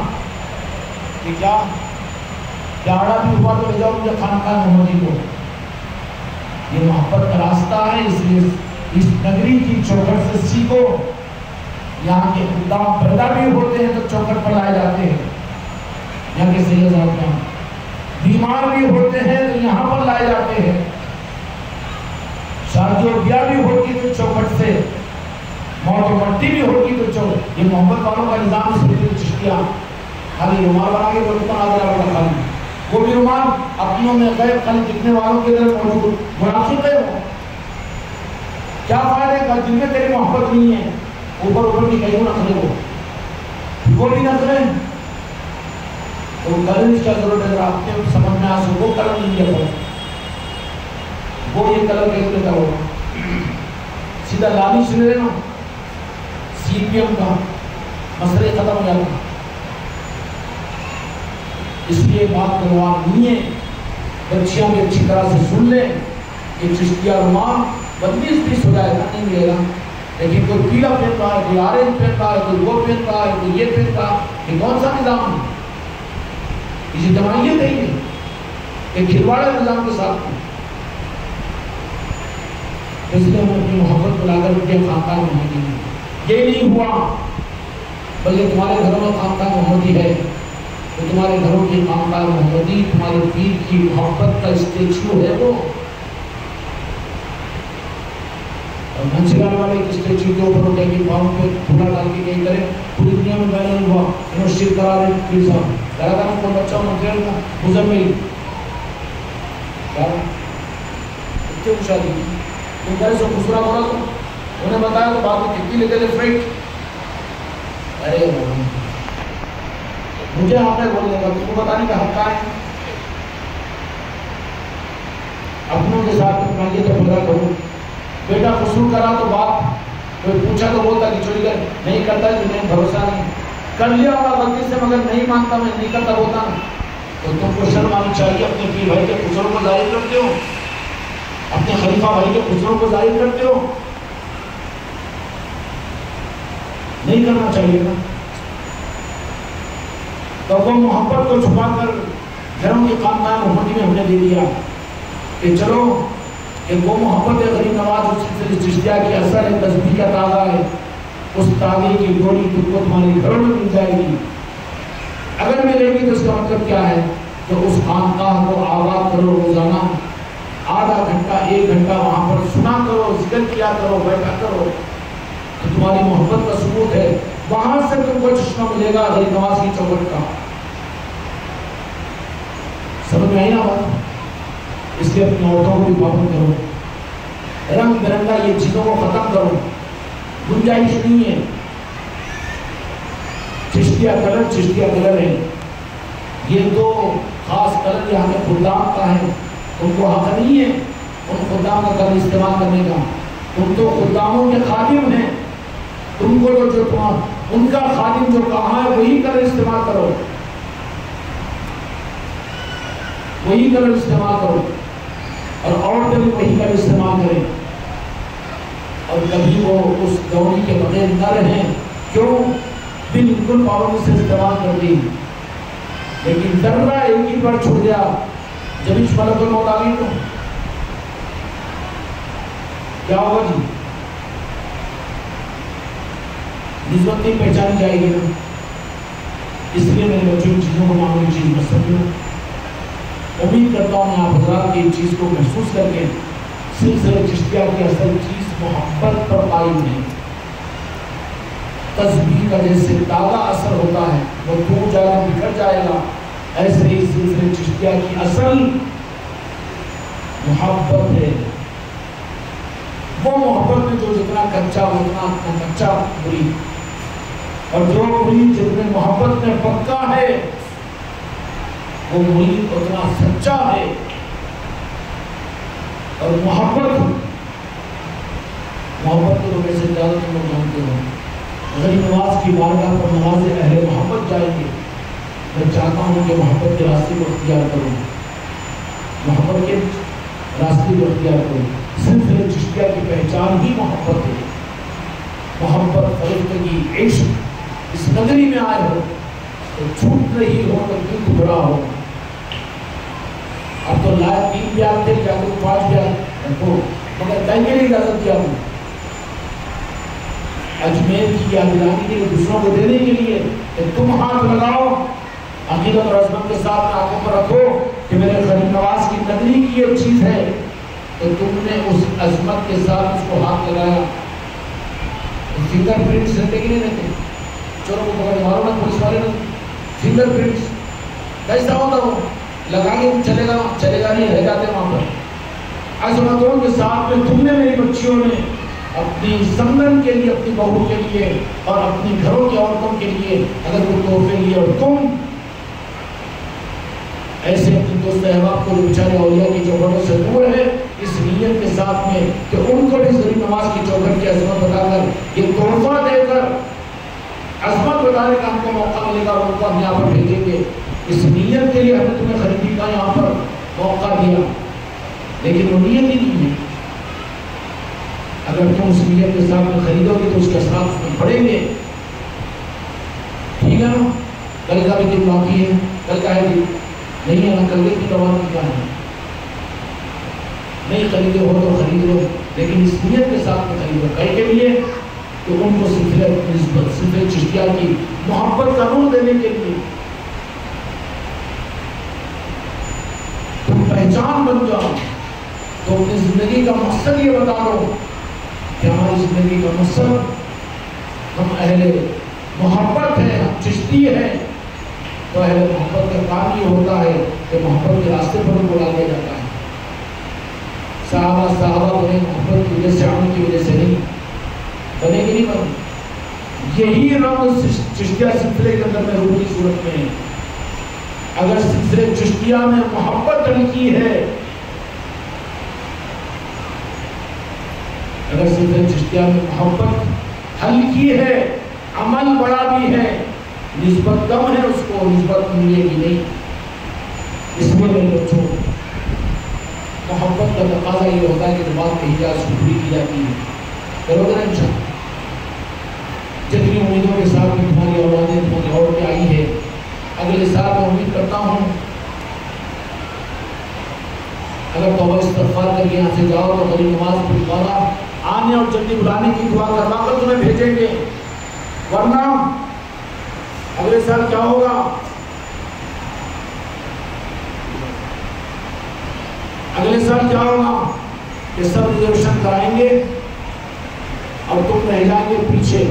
کہ کیا آڑا بھی ہوا تو لے جاؤ مجھے خانقاہ محمدی کو۔ یہ محبت کا راستہ ہے، اس لیے اس نگری کی چوکھٹ سے سیکھو۔ یہاں کے خدام پیدا بھی ہوتے ہیں تو چوکھٹ پر لائے جاتے ہیں، یہاں کے سید صاحب بیمار بھی ہوتے ہیں تو یہاں پر لائے جاتے ہیں، شادی و بیاہ بھی ہوتی تو چوکھٹ سے، موت و مٹی بھی ہوتی تو چوکھٹ۔ یہ محبت والوں کا نظام اس لیے چشتیاں خالی رومال بنا کے بولتا نازلہ بڑا خالی، وہ بھی رومال اپنوں میں غیر خالی جتنے والوں کے در موجود منافق ہے ہو، کیا فائدہ ہے جن میں تیری محبت نہیں ہے، اوپر کی کہیں نہ کھلے ہو وہ بھی نہ کریں تو کرنے کی ضرورت ہے، آپ کے سمجھ میں آ سکو وہ کلر نہیں ہے، وہ یہ کلر کہتے کا ہوگا سیدھا لانی سن رہے نا، سی پی ایم کا مسئلے ختم ہو جاتا، اس لیے بات روان نہیں ہے، بچیاں بھی اچھی طرح سے سن لیں کہ چشتیہ رومان بدلیس بھی ہو جائے گا نہیں ملے گا، لیکن کوئی پیلا پہن رہا ہے، کوئی آرنج پہن رہا ہے، کوئی وہ پہن رہا ہے، کوئی یہ پہن رہا ہے، یہ کون سا نظام ہے؟ اسی جماعیت نہیں ہے، یہ کھلواڑ ہے نظام کے ساتھ۔ اس لیے ہم اپنی محبت کو لا کر کے خانقاہ محمدی ہے، یہ نہیں ہوا بلکہ تمہارے گھروں میں خانقاہ محمدی ہے تو تمہارے گھروں کی خانقاہ محمدی تمہارے پیر کی محبت کا اسٹیچو ہے وہ، اور منچگان والے ایک اسٹیچو کے اوپر ہوتا ہے کہ پاؤں پہ پھولا ڈال کے کہیں کرے پوری دنیا میں بیان ہوا یونیورسٹی کرا رہے پیر صاحب کہا تھا کوئی بچہ منچگان کا مزمل کیا اتنے خوشا دی تم کہہ سو خسرا بولا تو انہیں بتایا تو بعد میں کتنی لیتے تھے فرائٹ، ارے مجھے آپ نے بولنے کا تم کو بتانے کا حق ہے، اپنوں کے ساتھ اپنا یہ تو پتا کرو بیٹا قصور کرا تو باپ کوئی پوچھا تو بولتا کہ چوری کر نہیں کرتا ہے تمہیں بھروسہ نہیں کر لیا ہوگا غلطی سے مگر نہیں مانتا میں نہیں کرتا بولتا تو تم کو شرم آنی چاہیے، اپنے پیر بھائی کے قصوروں کو ظاہر کرتے ہو، اپنے خلیفہ بھائی کے قصوروں کو ظاہر کرتے ہو، نہیں کرنا چاہیے نا۔ تو وہ محبت کو چھپا کر گھروں کے خانقاہ محمدی میں ہم نے دے دیا کہ چلو کہ وہ محبت غریب نواز اس سلسلے چشتیہ کی اثر ہے، تسبیح کا تاغہ ہے، اس تاغے کی گولی تم کو تمہارے گھروں میں مل جائے گی، اگر ملے گی تو اس کا مطلب کیا ہے کہ اس خانقاہ کو آباد کرو، روزانہ آدھا گھنٹہ 1 گھنٹہ وہاں پر سنا کرو، ذکر کیا کرو، بیٹھا کرو، تو تمہاری محبت کا ثبوت ہے۔ وہاں سے تم کو چشمہ ملے گا غریب نواز کی چوکھٹ کا. سمجھ میں آئی نا بات؟ اس لیے اپنی عورتوں کو بھی پابند کرو, رنگ برنگا یہ چیزوں کو ختم کرو, گنجائش نہیں ہے. چشتیہ کلر ہے, یہ دو خاص کلر یہاں پہ خدام کا ہے, ان کو حق نہیں ہے ان خدام کا کلر استعمال کرنے کا. تم تو خداموں کے خادم ہیں, تم کو جو ان کا خادم جو کہا ہے وہی کلر استعمال کرو, وہی کلر استعمال کرو, اور عورتیں بھی وہی کلر استعمال کریں. اور کبھی وہ اس گوری کے بغیر نہ رہیں. کیوں؟ بالکل پابندی سے استعمال کر دی, لیکن ذرہ ایک ہی بار چھوٹ گیا جب اس ملک الموت آ گئی تو کیا ہوگا جی؟ نسبت نہیں پہچانی جائے گی نا. اس لیے میرے بچوں کی چیزوں کو معمولی چیز مت سمجھو. امید کرتا ہوں میں آپ حضرات کی چیز کو محسوس کر کے سلسلہ چشتیہ کی اصل چیز محبت پر قائم ہے. تسبیح کا جیسے تازہ اثر ہوتا ہے وہ ٹوٹ جائے گا, بکھر جائے گا, ایسے ہی سلسلہ چشتیہ کی اصل محبت ہے. وہ محبت میں جو جتنا کچا وہ اتنا کچا بری, اور جو بری جتنے محبت میں پکا ہے وہ مرید اتنا سچا ہے. اور محبت کو ویسے زیادہ تم لوگ جانتے ہو. غریب نواز کی بارگاہ پر نواز اہل محبت جائیں گے. میں چاہتا ہوں کہ محبت کے راستے کو اختیار کروں, محبت کے راستے کو اختیار کروں. سلسلہ چشتیہ کی پہچان ہی محبت ہے. محبت, فرشتگی, عشق اس نگری میں آئے ہو تو چھوٹ رہی ہو تو دل گھبرا ہو. اب تو لائق 3 بیاہ تھے, کیا تو 5 بیاہ رکھو, مگر کہیں کے لیے اجازت دیا ہوں اجمیر کی یاد دلانے کے لیے, دوسروں کو دینے کے لیے کہ تم ہاتھ لگاؤ, عقیدت اور عظمت کے ساتھ آنکھوں پر رکھو کہ میرے غریب نواز کی نگری کی ایک چیز ہے. تو تم نے اس عظمت کے ساتھ اس کو ہاتھ لگایا. فنگر پرنٹس رہتے کہ نہیں رہتے؟ چوروں کو پکڑ مارو نا پولیس والے نے, فنگر پرنٹس کیسا ہوتا وہ لگا کے چلے گا نہیں, رہ جاتے وہاں پر. عظمتوں کے ساتھ میں تم نے, میری بچیوں نے اپنی سمندر کے لیے, اپنی بہو کے لیے اور اپنی گھروں کی عورتوں کے لیے اگر وہ تحفے لیے, اور تم ایسے اپنے دوست احباب کو جو بیچارے اولیاء کی چوکھٹوں سے دور ہے, اس نیت کے ساتھ میں کہ ان کو بھی غریب نواز کی چوکھٹ کی عظمت بتا کر, یہ تحفہ دے کر عظمت بتانے کا ہم کو موقع ملے گا, ان کو ہم یہاں پر بھیجیں گے. اس نیت کے لیے ہم نے تمہیں خریدی کا یہاں پر موقع دیا, لیکن وہ نیت ہی نہیں ہے. اگر تم اس نیت کے ساتھ میں خریدو گے تو اس کے اثرات اس میں پڑیں گے. ٹھیک ہے نا؟ کل کا بھی دن باقی ہے, کل کا ہے دن نہیں ہے نا, کل کی روانگی کیا ہے؟ نہیں خریدے ہو تو خرید لو, لیکن اس نیت کے ساتھ میں خریدو. کئی کے لیے کہ ان کو سلسلہ چشتیہ کی محبت کا نور دینے کے لیے. تم پہچان بن جاؤ تو اپنی زندگی کا مقصد یہ بتا دو کہ ہماری زندگی کا مقصد ہم اہل محبت ہیں, ہم چشتی ہیں. تو اہل محبت کا کام یہ ہوتا ہے کہ محبت کے راستے پر ان کو لا دیا جاتا ہے. صحابہ بنے محبت کی وجہ سے, عمل کی وجہ سے نہیں بنے گی, نہیں بنے. یہی رنگ چشتیہ سلسلے کے اندر میں روح کی صورت میں ہے. اگر سلسلے چشتیہ میں محبت ہلکی ہے, اگر سلسلے چشتیہ میں محبت ہلکی ہے, عمل بڑا بھی ہے, نسبت کم ہے, اس کو نسبت ملے گی نہیں. اس میں میرے بچوں محبت کا تقاضا یہ ہوتا ہے کہ جو بات کہی جائے اس کو پوری کی جاتی ہے. کرو گے نا انشاءاللہ؟ جتنی امیدوں کے ساتھ میں تمہاری اولادیں تمہاری عورتیں آئی ہے, اگلے سال میں امید کرتا ہوں اگر توبہ استغفار کر کے یہاں سے جاؤ تو غریب نواز کو دوبارہ آنے اور جلدی بلانے کی دعا کروا کر تمہیں بھیجیں گے. ورنہ اگلے سال کیا ہوگا؟ اگلے سال کیا ہوگا کہ سب ریزرویشن کرائیں گے اور تم رہ جائیں گے پیچھے.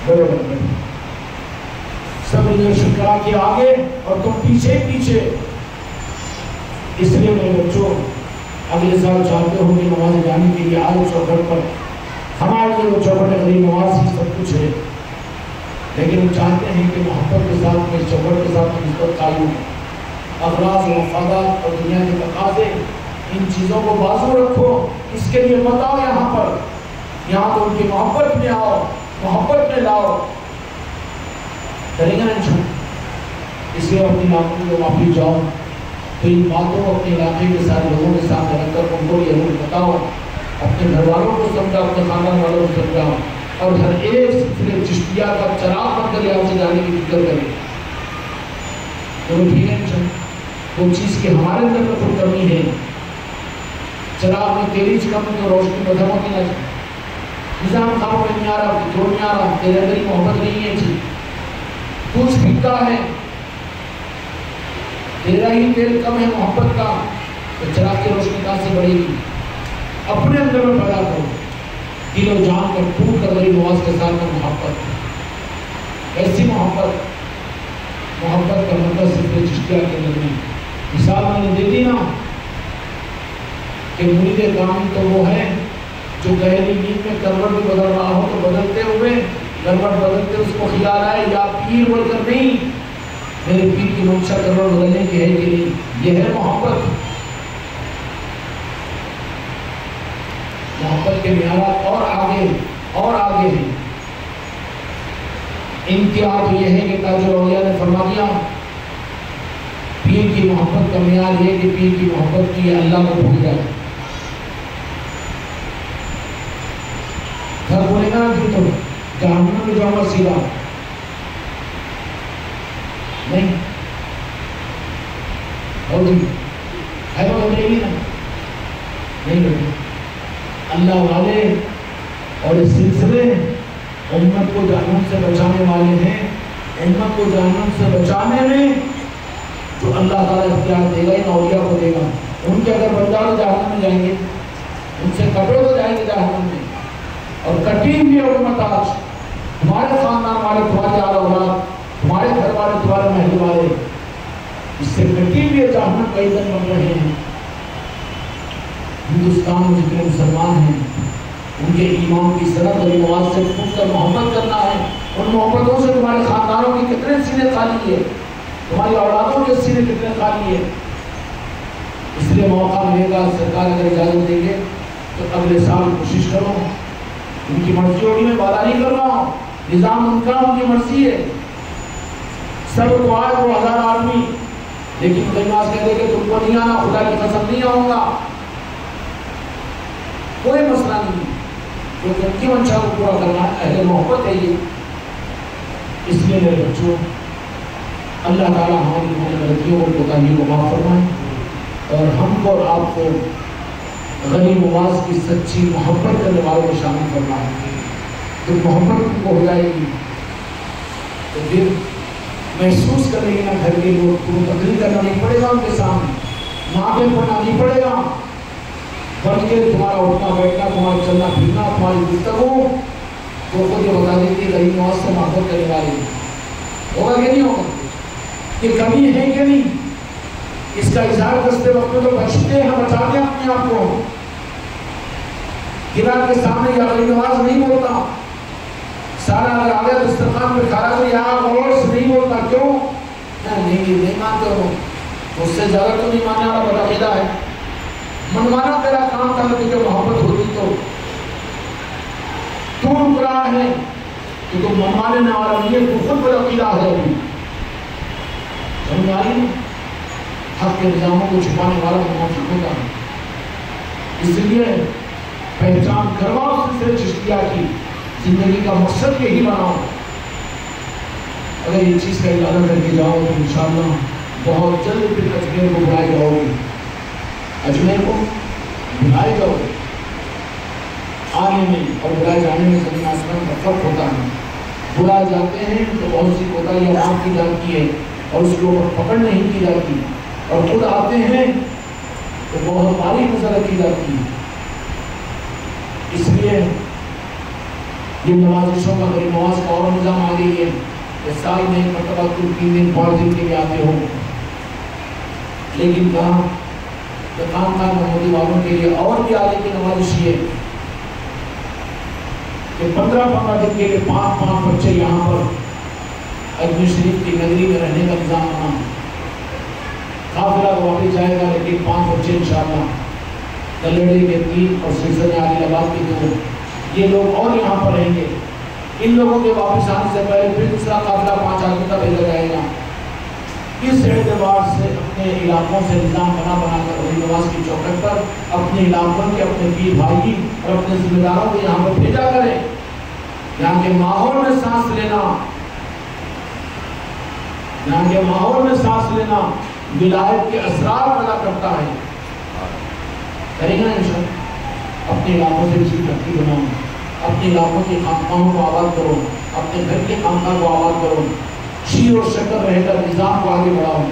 بڑے بڑے سب ریلیشن کرا کے آگے اور تم پیچھے پیچھے. اس لیے میرے بچوں اگلے سال چاہتے ہو کہ نماز جانے کے لیے آئے چوکھٹ پر. ہمارے لیے وہ چوکھٹ غریب نماز ہی سب کچھ ہے، لیکن ہم چاہتے ہیں کہ محبت کے ساتھ میں چوکھٹ کے ساتھ نسبت قائم ہو. اغراض و مفادات اور دنیا کے تقاضے ان چیزوں کو بازو رکھو. اس کے لیے مت آؤ یہاں پر، یہاں تو ان کی محبت میں آؤ، محبت میں لاؤ. کریں گے نا انشاءاللہ. اس لیے اپنی ناکوں کو واپس جاؤ تو ان باتوں کو اپنے علاقے کے سارے لوگوں کے ساتھ رکھ کر ان کو یہ بتاؤ، اپنے گھر والوں کو سمجھاؤ، اپنے خاندان والوں کو سمجھاؤ، اور ہر ایک سلسلے چشتیہ کا چراغ بن کر یہاں سے جانے کی فکر کریں. تو ٹھیک ہے انشاءاللہ. وہ چیز کی ہمارے اندر میں کوئی کمی ہے، چراغ میں تیری کم تو روشنی بدم ہوتی نہ جائے. نظام کام میں نہیں آ رہا، کیوں نہیں آ رہا؟ تیرے اندر ہی محبت نہیں ہے جی، کچھ پھکا ہے، تیرا ہی تیل کم ہے محبت کا، تو چراغ کی روشنی کہاں سے بڑھے گی؟ اپنے اندر میں پیدا کرو، دل و جان کر ٹوٹ کر غریب نواز کے ساتھ میں محبت. ایسی محبت کا مطلب صرف چشتیہ کے اندر نہیں. مثال میں نے دے دی نا کہ مرید کامل تو وہ ہے جو گہری نیند میں کروٹ بھی بدل رہا ہو تو بدلتے ہوئے کروٹ بدلتے اس کو خیال آئے یا پیر بول کر نہیں میرے پیر کی منشا کروٹ بدلنے کی ہے کہ نہیں. یہ ہے محبت. محبت کے معیارات اور آگے ہیں. انتہا تو یہ ہے کہ تاج الاولیاء نے فرما دیا پیر کی محبت کا معیار یہ کہ پیر کی محبت کی اللہ کو بھول جائے. گھر بولے گا کہ تو جہنم میں جاؤں گا سیدھا نہیں اور ہے تو بتائے گی نا نہیں بیٹے. اللہ والے اور اس سلسلے امت کو جہنم سے بچانے والے ہیں. امت کو جہنم سے بچانے میں تو اللہ تعالیٰ اختیار دے گا ان اولیاء کو دے گا. ان کے اگر بن جاؤ تو جہنم میں جائیں گے، ان سے کٹو تو جائیں گے جہنم میں. اور کٹی ہوئی امت آج تمہارے خاندان والے، تمہارے آل اولاد، تمہارے گھر والے، تمہارے محل والے اس سے کٹی ہوئی جہنم کا ایندھن بن رہے ہیں. ہندوستان میں جتنے مسلمان ہیں ان کے ایمان کی سند اور نماز سے پوچھ کر محبت کرنا ہے. ان محبتوں سے تمہارے خاندانوں کی کتنے سینے خالی ہے، تمہاری اولادوں کے سینے کتنے خالی ہے. اس لیے موقع ملے گا، سرکار اگر اجازت دیں گے تو اگلے سال کوشش کرو. ان کی مرضی ہوگی، میں وعدہ نہیں کر رہا ہوں، نظام ان کا، ان کی مرضی ہے. سب کو آئے وہ 1000 آدمی، لیکن کوئی ناز کہہ دے کہ تم کو نہیں آنا، خدا کی قسم نہیں آؤں گا، کوئی مسئلہ نہیں. کیونکہ ان کی منشا کو پورا کرنا ہے، اہل محبت ہے یہ. اس لیے میرے بچوں اللہ تعالیٰ ہماری غلطیوں کو کوتاہیوں کو معاف فرمائے اور ہم کو اور آپ کو غریب نواز کی سچی محبت کرنے والوں کو شامل فرمائے. تو محبت کو ہو جائے گی تو پھر محسوس کریں گے نا گھر کے لوگ کو تقریر کرنا نہیں پڑے گا، ان کے سامنے نعتیں پڑھنا نہیں پڑے گا، بلکہ تمہارا اٹھنا بیٹھنا، تمہارا چلنا پھرنا، تمہاری گفتگو وہ خود یہ بتا دیتی ہے غریب نواز سے محبت کرنے والی. ہوگا کہ نہیں ہوگا؟ یہ کمی ہے کہ نہیں؟ اس کا اظہار کرتے وقت تو بچتے ہیں، بچاتے ہیں اپنے آپ کو. گرا کے سامنے یا غریب نواز نہیں بولتا، سارا اگر آگے دسترخوان پہ کھڑا تو یہاں غور سے نہیں بولتا. کیوں؟ نہیں مانتے ہو، اس سے زیادہ تو نہیں ماننے والا بدعقیدہ ہے. منوانا تیرا کام تھا، تجھے محبت ہوتی تو رکرا ہے کہ تم منوانے والا نہیں ہے، تو خود بدعقیدہ ہے. سمجھ آئی؟ حق کے نظاموں کو چھپانے والا منافق ہوتا ہے. اس لیے پہچان کرواؤ سلسلے چشتیہ کی، زندگی کا مقصد یہی بناؤ. اگر یہ چیز کا ارادہ کر کے جاؤ تو انشاءاللہ بہت جلد پھر اجمیر کو بلائے جاؤ گے. اجمیر کو بلائے جاؤ گے. آنے میں اور بلائے جانے میں زمین آسمان کا فرق ہوتا ہے. بلائے جاتے ہیں تو بہت سی کوتاہیاں آپ کی جاتی ہے اور اس کے اوپر پکڑ نہیں کی جاتی، اور خود آتے ہیں تو بہت باریک نظر رکھی جاتی ہے. اس لیے یہ نوازشوں کا غریب نواز کا اور نظام آ گئی ہے کہ سال میں ایک مرتبہ تم 3 دن 5 دن کے لیے آتے ہو، لیکن کہاں خان مودی والوں کے لیے اور بھی آگے کی نوازش یہ کہ 15 دن کے لیے 5 بچے یہاں پر اجمیر شریف کی نگری میں رہنے کا نظام بنا، قافلہ تو واپس جائے گا لیکن 5 بچے انشاءاللہ کلڑی کے 3 اور سلسلہ عادل آباد کے 2 یہ لوگ اور یہاں پر رہیں گے۔ ان لوگوں کے واپس آنے سے پہلے پھر دوسرا قافلہ 5 آدمی کا بھیجا جائے گا۔ اس اعتبار سے اپنے علاقوں سے نظام بنا کر غریب نواز کی چوکھٹ پر اپنے علاقوں کے اپنے پیر بھائی اور اپنے ذمہ داروں کو یہاں پر بھیجا کریں۔ یہاں کے ماحول میں سانس لینا ولایت کے اثرات پیدا کرتا ہے۔ کریں گے نا انشاءاللہ؟ اپنے علاقوں سے اسی ترتیب بناؤ، اپنے علاقوں کے خانقاہوں کو آباد کرو، اپنے گھر کے خانقاہ کو آباد کرو، شیر اور شکر رہ کر نظام کو آگے بڑھاؤ۔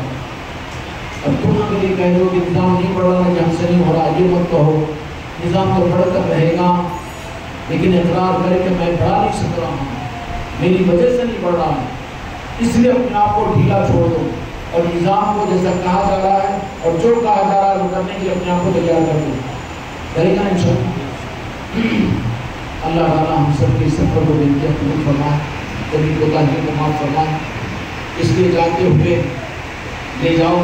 اب تم اگر یہ کہہ دو کہ نظام نہیں بڑھ رہا کہ ہم سے نہیں ہو رہا، یہ مت کہو، نظام تو بڑھ کر رہے گا، لیکن اقرار کرے کہ میں بڑھا نہیں سک رہا ہوں، میری وجہ سے نہیں بڑھ رہا ہے، اس لیے اپنے آپ کو ڈھیلا چھوڑ دو اور نظام کو جیسا کہا جا رہا ہے اور جو کہا جا رہا ہے وہ کرنے کے لیے اپنے آپ کو تیار کر دو۔ کرے گا انشاءاللہ؟ اللہ تعالیٰ ہم سب کے سفر کو بنتے قبول فرمائے، کبھی کوتاہی کو معاف فرمائے۔ اس لیے جاتے ہوئے لے جاؤ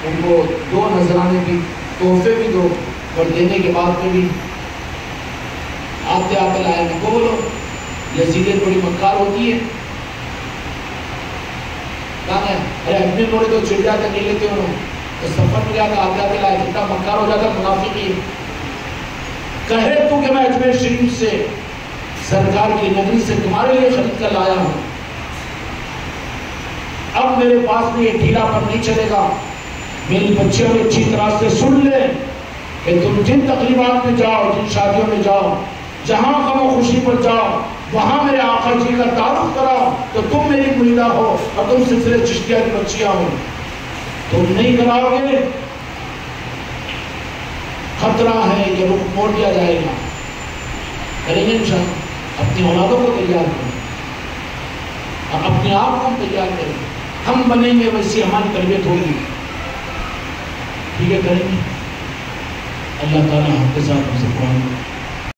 ان کو 2 نذرانے بھی، تحفے بھی دو، اور دینے کے بعد میں بھی آتے لائے ان کو بولو یزیدیں بڑی مکار ہوتی ہے، کہاں ہے ارے اپنے بولے تو چڑ جاتے نہیں لیتے انہوں تو سفر میں جاتا آتے لائے کتنا مکار ہو جاتا منافق ہی کہے تو کہ میں اجمیر شریف سے سرکار کی نگری سے تمہارے لیے خرید کر لایا ہوں، اب میرے پاس میں یہ ڈھیلا پر نہیں چلے گا۔ میری بچیوں نے اچھی طرح سے سن لیں کہ تم جن تقریبات میں جاؤ، جن شادیوں میں جاؤ، جہاں غم و خوشی پر جاؤ، وہاں میرے آقا جی کا تعارف کراؤ تو تم میری مریدہ ہو اور تم سلسلے چشتیہ کی بچیاں ہو۔ تم نہیں کراؤ گے خطرہ ہے کہ رخ موڑ دیا جائے گا۔ کریں گے انشاءاللہ؟ اپنی اولادوں کو تیار کریں، اپنے آپ کو ہم تیار کریں، ہم بنیں گے ویسی ہماری تربیت ہوگی، ٹھیک ہے؟ کریں گے؟ اللہ تعالیٰ ہم کے ساتھ ہم سے قرآن